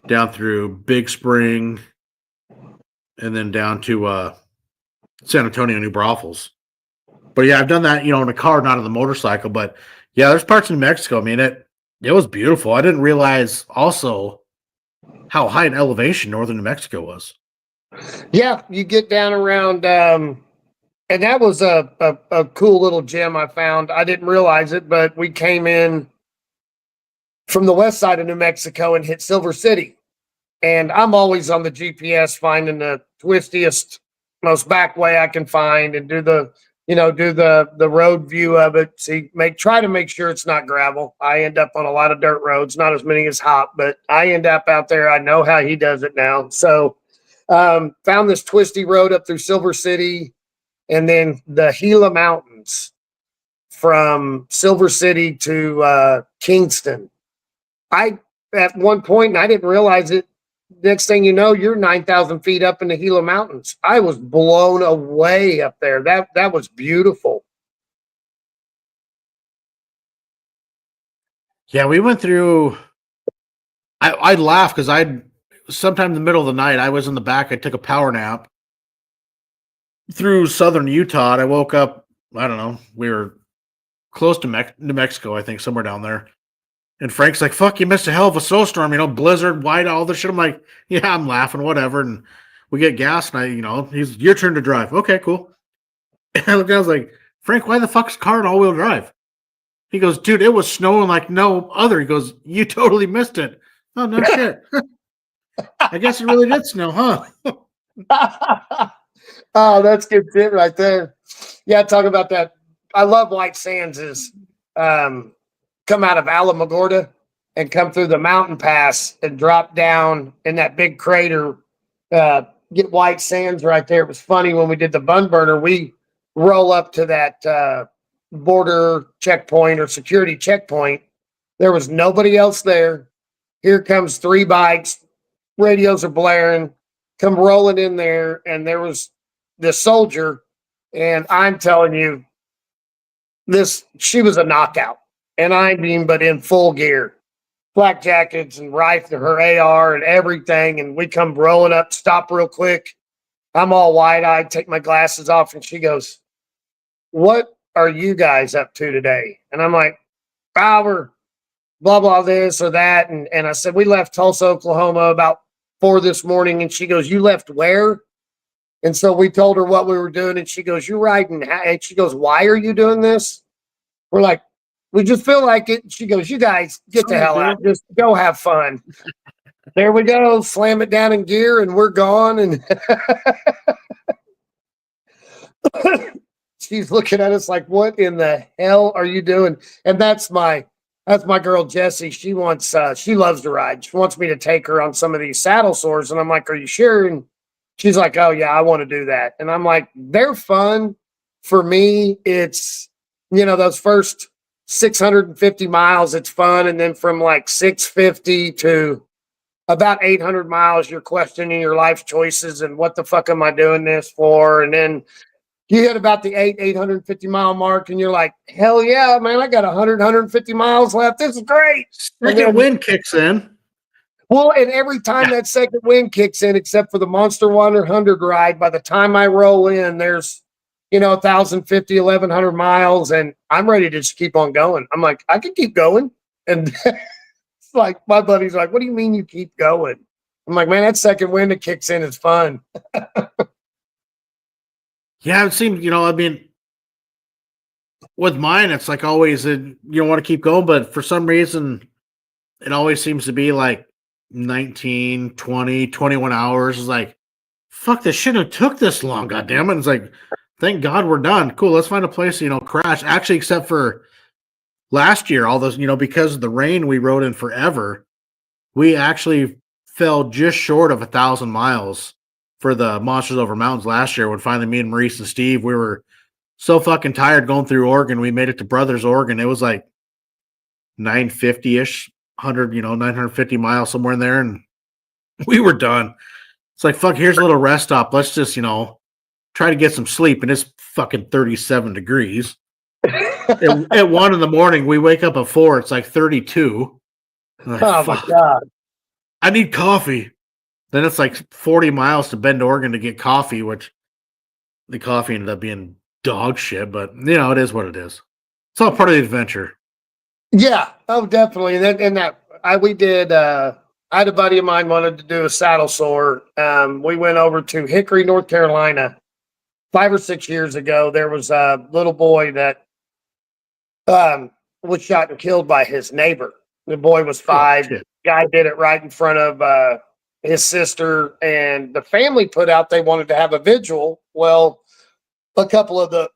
down through Big Spring, and then down to San Antonio, New Braunfels. But yeah, I've done that, in a car, not on the motorcycle. But yeah, there's parts of New Mexico. I mean, it was beautiful. I didn't realize also how high in elevation northern New Mexico was. Yeah, you get down around, and that was a cool little gem I found. I didn't realize it, but we came in from the west side of New Mexico and hit Silver City. And I'm always on the GPS finding the twistiest, most back way I can find and do the road view of it. Try to make sure it's not gravel. I end up on a lot of dirt roads, not as many as Hop, but I end up out there. I know how he does it now. So found this twisty road up through Silver City, and then the Gila Mountains from Silver City to Kingston. At one point, and I didn't realize it, next thing you know, you're 9,000 feet up in the Gila Mountains. I was blown away up there. That was beautiful. Yeah, we went through. I'd laugh because sometime in the middle of the night, I was in the back. I took a power nap through southern Utah, and I woke up. I don't know. We were close to New Mexico, I think, somewhere down there. And Frank's like, fuck, you missed a hell of a snowstorm, blizzard, white, all this shit. I'm like, yeah, I'm laughing, whatever. And we get gas, and he's your turn to drive. Okay, cool. And I was like, Frank, why the fuck's car in all-wheel drive? He goes, dude, it was snowing like no other. He goes, you totally missed it. Oh, no shit. I guess it really did snow, huh? Oh, that's good shit right there. Yeah, talk about that. I love White Sands is come out of Alamogordo and come through the mountain pass and drop down in that big crater, get White Sands right there. It was funny when we did the bun burner, we roll up to that border checkpoint or security checkpoint. There was nobody else there. Here comes 3 bikes, radios are blaring, come rolling in there, and there was this soldier, and I'm telling you, she was a knockout. And I mean, but in full gear, black jackets and rifle, her AR and everything. And we come rolling up, stop real quick. I'm all wide-eyed, take my glasses off, and she goes, what are you guys up to today? And I'm like, we're blah, blah, this or that. And I said, we left Tulsa, Oklahoma about 4 this morning. And she goes, you left where? And so we told her what we were doing. And she goes, you're riding. And she goes, why are you doing this? We're like, we just feel like it. She goes, you guys get the hell out. Just go have fun. There we go. Slam it down in gear and we're gone. And she's looking at us like, what in the hell are you doing? And that's my girl, Jessie. She loves to ride. She wants me to take her on some of these saddle sores. And I'm like, are you sure? And she's like, oh yeah, I want to do that. And I'm like, they're fun. For me, it's, those first 650 miles, it's fun. And then from like 650 to about 800 miles, you're questioning your life choices and what the fuck am I doing this for? And then you hit about the 850 mile mark and you're like, hell yeah, man, I got 150 miles left. This is great. Second wind kicks in. Well, and every time that second wind kicks in, except for the Monster 100 ride, by the time I roll in, there's, 1,050, 1,100 miles, and I'm ready to just keep on going. I'm like, I can keep going. And it's like, my buddy's like, what do you mean you keep going? I'm like, man, that second wind that kicks in is fun. Yeah, it seems, with mine, it's like always, you don't want to keep going, but for some reason, it always seems to be like 19, 20, 21 hours. It's like, fuck, this shouldn't have took this long, goddammit. It's like, thank God we're done. Cool, let's find a place to, crash. Actually, except for last year, all those, because of the rain we rode in forever, we actually fell just short of 1,000 miles for the Monsters Over Mountains last year when finally me and Maurice and Steve, we were so fucking tired going through Oregon. We made it to Brothers, Oregon. It was like 950-ish, 950 miles, somewhere in there. And we were done. It's like, fuck, here's a little rest stop. Let's just, try to get some sleep. And it's fucking 37 degrees. At 1 a.m, we wake up at 4. It's like 32. Like, oh, fuck. my God. I need coffee. Then it's like 40 miles to Bend, Oregon to get coffee, which the coffee ended up being dog shit, but it is what it is. It's all part of the adventure. Yeah. Oh, definitely. I had a buddy of mine wanted to do a saddle sore. We went over to Hickory, North Carolina 5 or 6 years ago. There was a little boy that was shot and killed by his neighbor. The boy was 5. Guy did it right in front of his sister, and the family put out they wanted to have a vigil. Well, a couple of the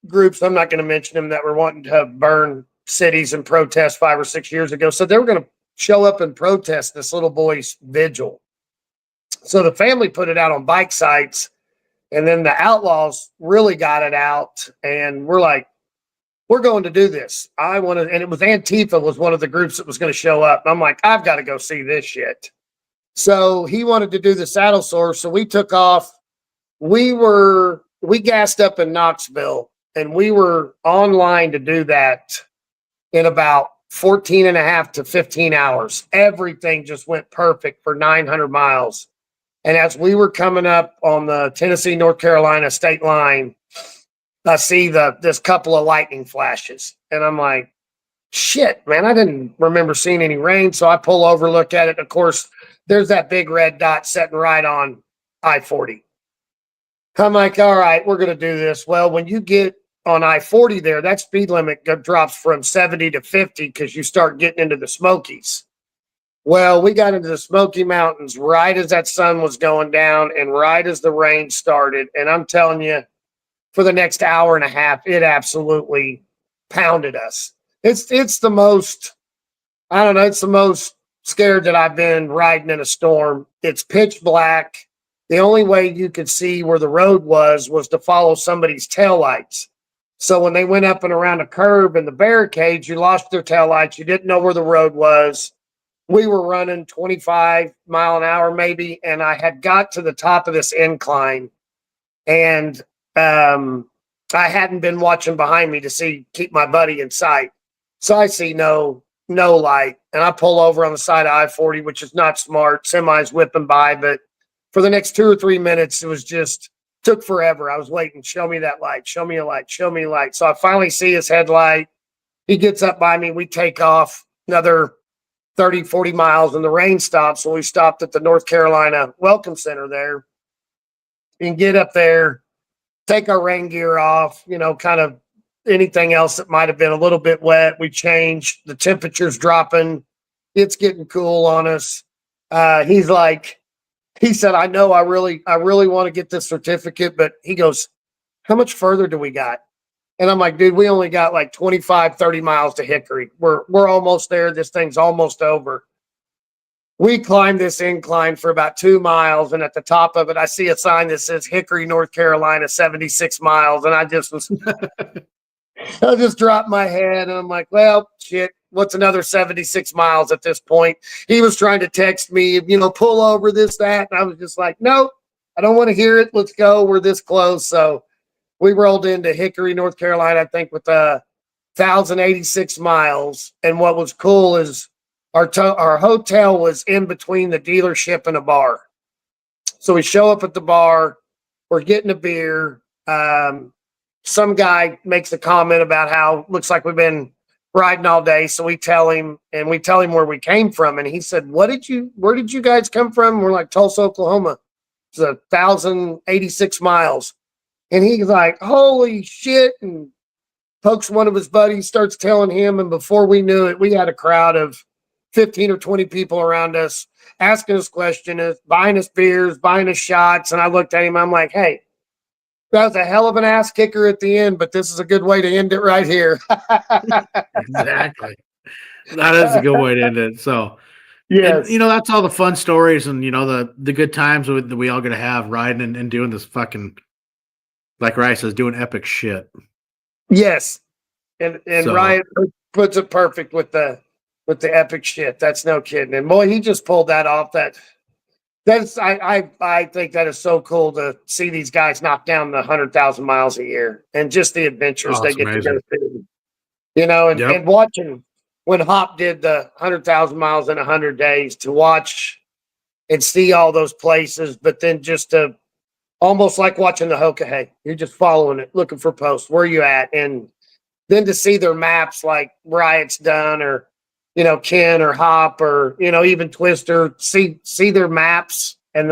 groups, I'm not going to mention them, that were wanting to burn cities and protest 5 or 6 years ago. So they were going to show up and protest this little boy's vigil. So the family put it out on bike sites, and then the outlaws really got it out, and we're like, we're going to do this. And it was Antifa was one of the groups that was going to show up. I'm like, I've got to go see this shit. So he wanted to do the saddle sore. So we took off. We gassed up in Knoxville, and we were online to do that in about 14 and a half to 15 hours. Everything just went perfect for 900 miles. And as we were coming up on the Tennessee, North Carolina state line, I see this couple of lightning flashes. And I'm like, shit, man, I didn't remember seeing any rain. So I pull over, look at it. Of course, there's that big red dot sitting right on I-40. I'm like, all right, we're going to do this. Well, when you get on I-40 there, that speed limit drops from 70 to 50 because you start getting into the Smokies. Well, we got into the Smoky Mountains right as that sun was going down and right as the rain started. And I'm telling you, for the next hour and a half, it absolutely pounded us. It's the most, I don't know, it's the most scared that I've been riding in a storm. It's pitch black. The only way you could see where the road was to follow somebody's taillights. So when they went up and around a curb and the barricades, you lost their taillights. You didn't know where the road was. We were running 25 mile an hour maybe, and I had got to the top of this incline, and I hadn't been watching behind me to keep my buddy in sight. So I see no light, and I pull over on the side of I-40, which is not smart. Semis whipping by, but for the next 2 or 3 minutes, it was just took forever. I was waiting. Show me that light. Show me a light. Show me a light. So I finally see his headlight. He gets up by me. We take off another 30, 40 miles, and the rain stops. So we stopped at the North Carolina Welcome Center there and get up there, take our rain gear off, kind of anything else that might have been a little bit wet. We change. The temperature's dropping. It's getting cool on us. He said, I know I really want to get this certificate, but he goes, how much further do we got? And I'm like, dude, we only got like 25, 30 miles to Hickory. We're almost there. This thing's almost over. We climbed this incline for about 2 miles. And at the top of it, I see a sign that says Hickory, North Carolina, 76 miles. And I just was, I just dropped my head and I'm like, well, shit, what's another 76 miles at this point? He was trying to text me, pull over this, that. And I was just like, nope, I don't want to hear it. Let's go. We're this close. So we rolled into Hickory, North Carolina, I think, with 1,086 miles. And what was cool is our hotel was in between the dealership and a bar. So we show up at the bar, we're getting a beer. Some guy makes a comment about how looks like we've been riding all day. So we tell him where we came from. And he said, where did you guys come from? We're like, Tulsa, Oklahoma. It's 1,086 miles. And he's like, holy shit. And pokes one of his buddies, starts telling him. And before we knew it, we had a crowd of 15 or 20 people around us asking us questions, buying us beers, buying us shots. And I looked at him. I'm like, hey, that was a hell of an ass kicker at the end, but this is a good way to end it right here. Exactly. That is a good way to end it. So, yes. and that's all the fun stories and the good times that we all gonna have riding and doing this fucking, like Rice says, doing epic shit. Yes. And So, Ryan puts it perfect with the epic shit. That's no kidding. And boy, he just pulled that off. I think that is so cool to see these guys knock down the 100,000 miles a year and just the adventures they get amazing. to go through. And watching when Hop did the 100,000 miles in 100 days, to watch and see all those places, but then just to almost like watching the Hoka. Hey, you're just following it, looking for posts. Where you at? And then to see their maps like Riot's done, or Ken or Hop, or even Twister, see their maps and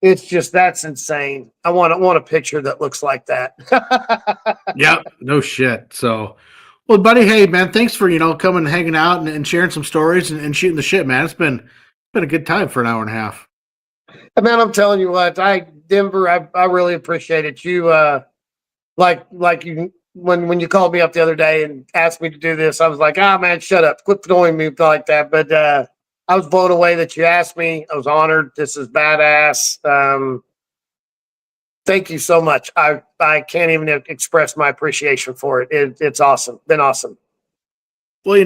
it's just, that's insane. I want a picture that looks like that. Yep, no shit. So, well, buddy, hey man, thanks for coming and hanging out and sharing some stories and shooting the shit, man. It's been a good time for an hour and a half. Man, I'm telling you what, Denver, I really appreciate it. You like you when you called me up the other day and asked me to do this, I was like, man, shut up, quit annoying me like that. But I was blown away that you asked me. I was honored. This is badass. Thank you so much. I can't even express my appreciation for it. It's awesome. Been awesome. Well,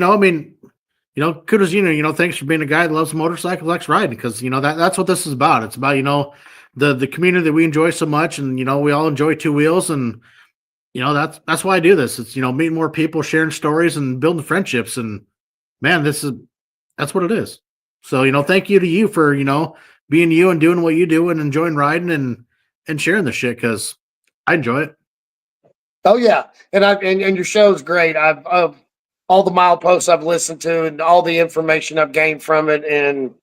kudos, thanks for being a guy that loves motorcycles, likes riding, because that's what this is about. It's about the community that we enjoy so much, and we all enjoy two wheels, and that's why I do this. It's meeting more people, sharing stories, and building friendships, and man, that's what it is. So thank you to you for being you and doing what you do and enjoying riding and sharing the shit, because I enjoy it. Oh yeah, and your show is great. I've all the mileposts I've listened to and all the information I've gained from it, and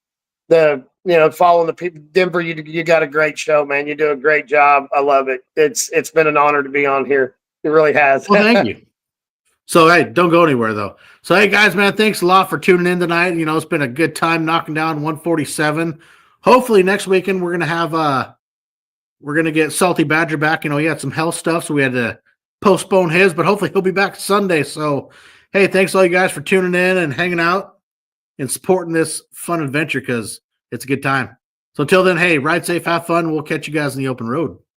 the following the people. Denver, you got a great show, man. You do a great job. I love it. It's been an honor to be on here. It really has. Well, thank you. So hey, don't go anywhere though. So hey guys, man, thanks a lot for tuning in tonight. It's been a good time knocking down 147. Hopefully next weekend we're gonna get Salty Badger back. He had some health stuff, so we had to postpone his, but hopefully he'll be back Sunday. So hey, thanks all you guys for tuning in and hanging out and supporting this fun adventure, because it's a good time. So until then, hey, ride safe, have fun. We'll catch you guys in the open road.